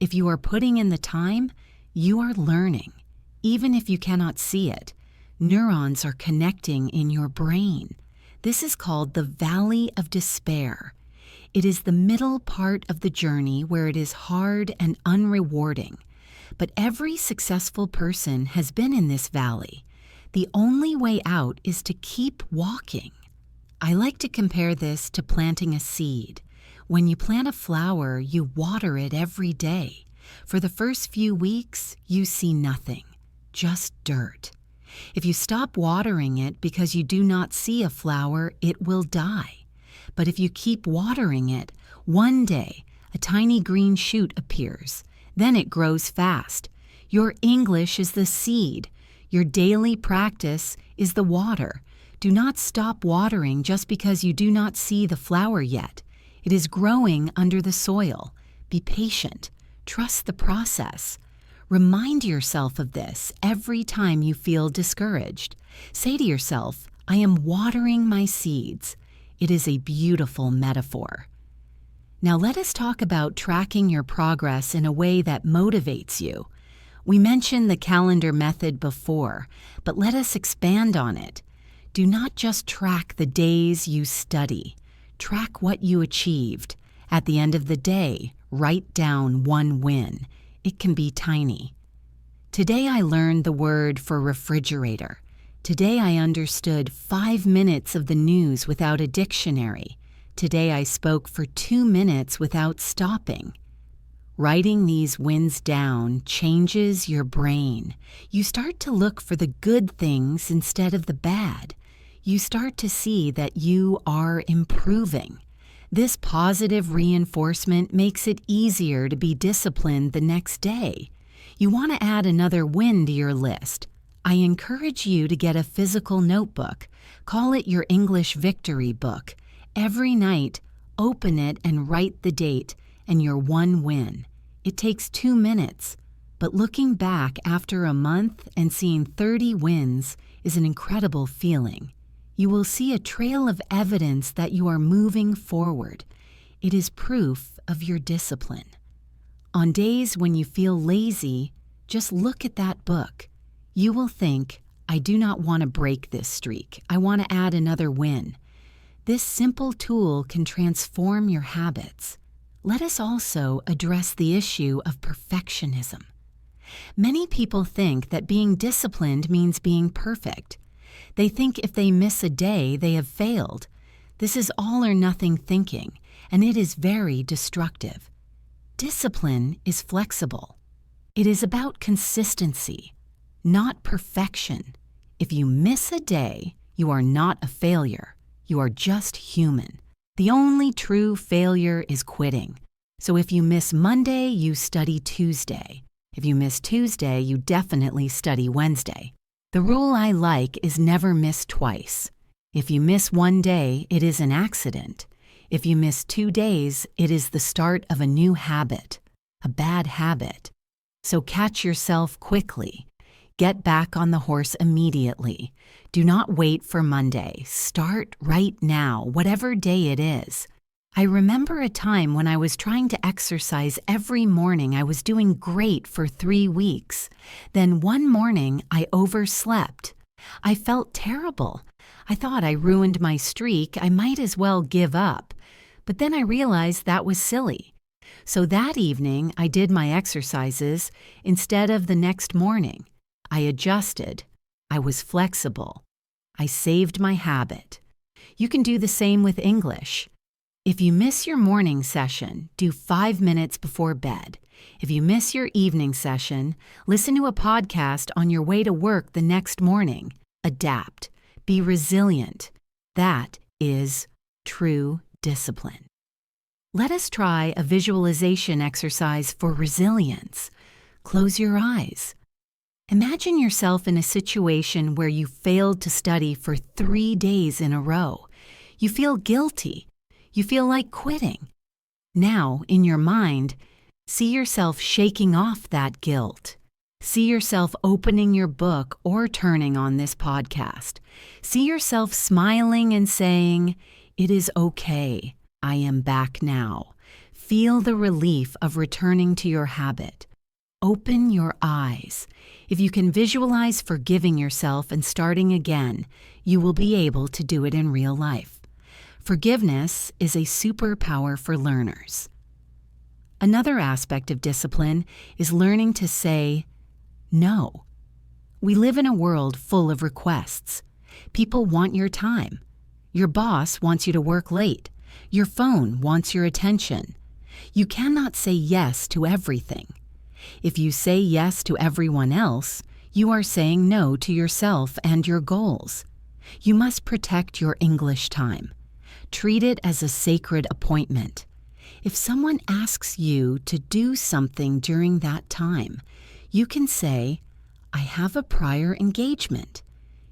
[SPEAKER 1] If you are putting in the time, you are learning. Even if you cannot see it, neurons are connecting in your brain. This is called the valley of despair. It is the middle part of the journey where it is hard and unrewarding. But every successful person has been in this valley. The only way out is to keep walking. I like to compare this to planting a seed. When you plant a flower, you water it every day. For the first few weeks, you see nothing, just dirt. If you stop watering it because you do not see a flower, it will die. But if you keep watering it, one day a tiny green shoot appears. Then it grows fast. Your English is the seed. Your daily practice is the water. Do not stop watering just because you do not see the flower yet. It is growing under the soil. Be patient. Trust the process. Remind yourself of this every time you feel discouraged. Say to yourself, I am watering my seeds. It is a beautiful metaphor. Now let us talk about tracking your progress in a way that motivates you. We mentioned the calendar method before, but let us expand on it. Do not just track the days you study. Track what you achieved. At the end of the day, write down one win. It can be tiny. Today I learned the word for refrigerator. Today I understood 5 minutes of the news without a dictionary. Today I spoke for 2 minutes without stopping. Writing these wins down changes your brain. You start to look for the good things instead of the bad. You start to see that you are improving. This positive reinforcement makes it easier to be disciplined the next day. You want to add another win to your list. I encourage you to get a physical notebook. Call it your English victory book. Every night, open it and write the date and your one win. It takes 2 minutes, but looking back after a month and seeing 30 wins is an incredible feeling. You will see a trail of evidence that you are moving forward. It is proof of your discipline. On days when you feel lazy, just look at that book. You will think, I do not want to break this streak. I want to add another win. This simple tool can transform your habits. Let us also address the issue of perfectionism. Many people think that being disciplined means being perfect. They think if they miss a day, they have failed. This is all or nothing thinking, and it is very destructive. discipline is flexible. It is about consistency, not perfection. If you miss a day, you are not a failure. You are just human. The only true failure is quitting. So if you miss Monday, you study Tuesday. If you miss Tuesday, you definitely study Wednesday. The rule I like is never miss twice. If you miss one day, it is an accident. If you miss 2 days, it is the start of a new habit, a bad habit. So catch yourself quickly. Get back on the horse immediately. Do not wait for Monday. Start right now, whatever day it is. I remember a time when I was trying to exercise every morning. I was doing great for 3 weeks. Then one morning, I overslept. I felt terrible. I thought I ruined my streak. I might as well give up. But then I realized that was silly. So that evening, I did my exercises instead of the next morning. I adjusted. I was flexible. I saved my habit. You can do the same with English. If you miss your morning session, do 5 minutes before bed. If you miss your evening session, listen to a podcast on your way to work the next morning. Adapt. Be resilient. That is true discipline. Let us try a visualization exercise for resilience. Close your eyes. Imagine yourself in a situation where you failed to study for 3 days in a row. You feel guilty. You feel like quitting. Now, in your mind, see yourself shaking off that guilt. See yourself opening your book or turning on this podcast. See yourself smiling and saying, "It is okay. I am back now." Feel the relief of returning to your habit. Open your eyes. If you can visualize forgiving yourself and starting again, you will be able to do it in real life. Forgiveness is a superpower for learners. Another aspect of discipline is learning to say no. We live in a world full of requests. People want your time. Your boss wants you to work late. Your phone wants your attention. You cannot say yes to everything. If you say yes to everyone else, you are saying no to yourself and your goals. You must protect your English time. Treat it as a sacred appointment. If someone asks you to do something during that time, you can say, "I have a prior engagement."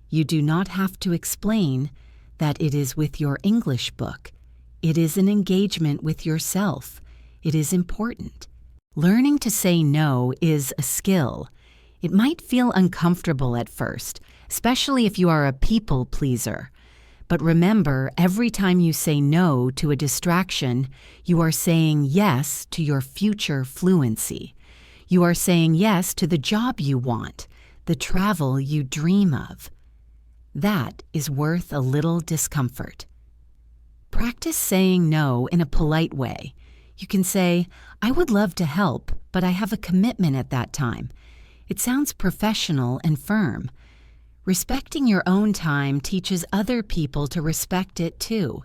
[SPEAKER 1] You do not have to explain that it is with your English book. It is an engagement with yourself. It is important. Learning to say no is a skill. It might feel uncomfortable at first, especially if you are a people pleaser. But remember, every time you say no to a distraction, you are saying yes to your future fluency. You are saying yes to the job you want, the travel you dream of. That is worth a little discomfort. Practice saying no in a polite way. You can say, "I would love to help, but I have a commitment at that time." It sounds professional and firm. Respecting your own time teaches other people to respect it too.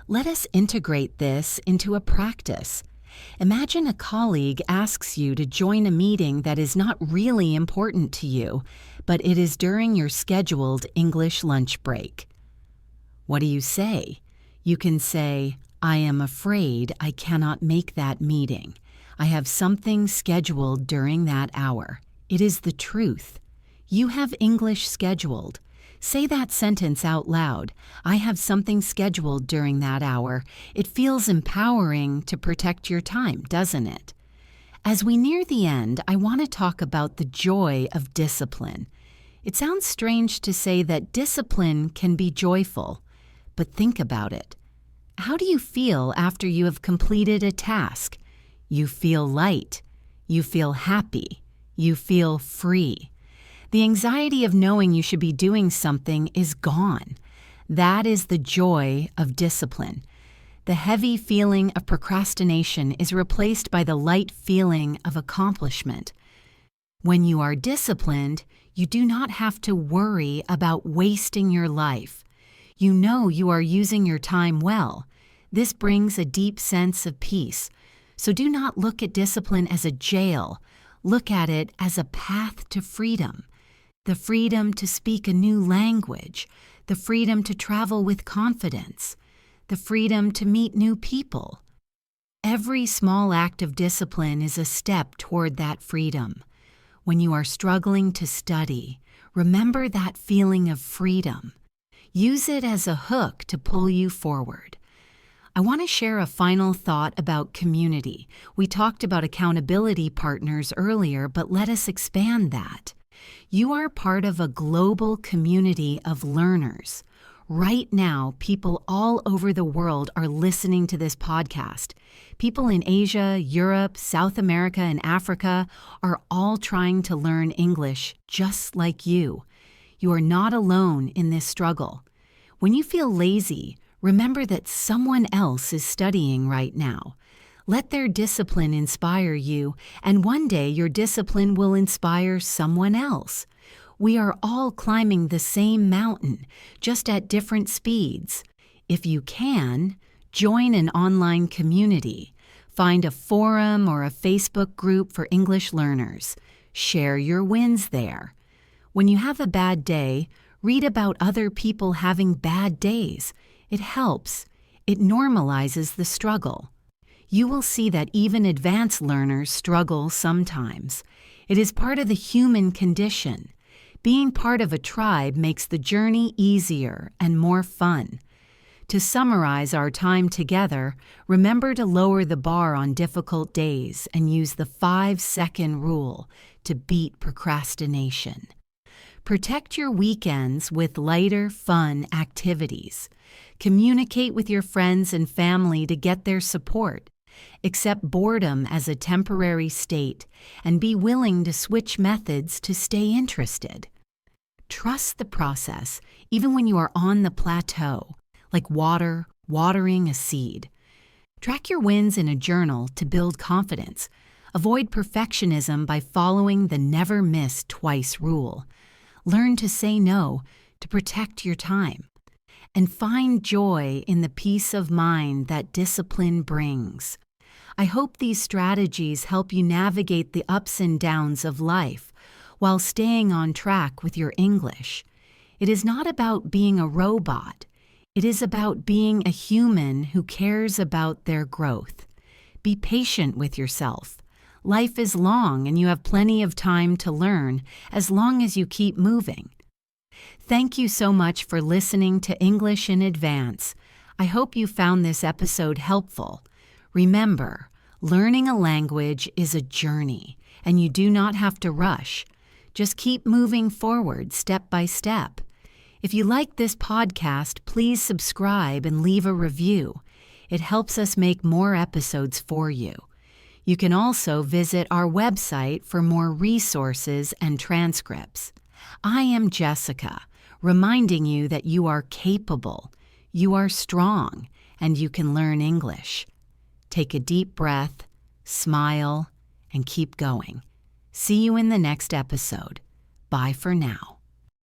[SPEAKER 1] Let us integrate this into a practice. Imagine a colleague asks you to join a meeting that is not really important to you, but it is during your scheduled English lunch break. What do you say? You can say, "I am afraid I cannot make that meeting. I have something scheduled during that hour." It is the truth. You have English scheduled. Say that sentence out loud. "I have something scheduled during that hour." It feels empowering to protect your time, doesn't it? As we near the end, I want to talk about the joy of discipline. It sounds strange to say that discipline can be joyful, but think about it. How do you feel after you have completed a task? You feel light. You feel happy. You feel free. The anxiety of knowing you should be doing something is gone. That is the joy of discipline. The heavy feeling of procrastination is replaced by the light feeling of accomplishment. When you are disciplined, you do not have to worry about wasting your life. You know you are using your time well. This brings a deep sense of peace. So do not look at discipline as a jail. Look at it as a path to freedom. The freedom to speak a new language, the freedom to travel with confidence, the freedom to meet new people. Every small act of discipline is a step toward that freedom. When you are struggling to study, remember that feeling of freedom. Use it as a hook to pull you forward. I want to share a final thought about community. We talked about accountability partners earlier, but let us expand that. You are part of a global community of learners. Right now, people all over the world are listening to this podcast. People in Asia, Europe, South America, and Africa are all trying to learn English just like you. You are not alone in this struggle. When you feel lazy, remember that someone else is studying right now. Let their discipline inspire you, and one day your discipline will inspire someone else. We are all climbing the same mountain, just at different speeds. If you can, join an online community. Find a forum or a Facebook group for English learners. Share your wins there. When you have a bad day, read about other people having bad days. It helps. It normalizes the struggle. You will see that even advanced learners struggle sometimes. It is part of the human condition. Being part of a tribe makes the journey easier and more fun. To summarize our time together, remember to lower the bar on difficult days and use the 5-second rule to beat procrastination. Protect your weekends with lighter, fun activities. Communicate with your friends and family to get their support. Accept boredom as a temporary state and be willing to switch methods to stay interested. Trust the process, even when you are on the plateau, like watering a seed. Track your wins in a journal to build confidence. Avoid perfectionism by following the never miss twice rule. Learn to say no to protect your time. And find joy in the peace of mind that discipline brings. I hope these strategies help you navigate the ups and downs of life while staying on track with your English. It is not about being a robot. It is about being a human who cares about their growth. Be patient with yourself. Life is long and you have plenty of time to learn as long as you keep moving. Thank you so much for listening to English in Advance. I hope you found this episode helpful. Remember, learning a language is a journey, and you do not have to rush. Just keep moving forward step by step. If you like this podcast, please subscribe and leave a review. It helps us make more episodes for you. You can also visit our website for more resources and transcripts. I am Jessica, reminding you that you are capable, you are strong, and you can learn English. Take a deep breath, smile, and keep going. See you in the next episode. Bye for now.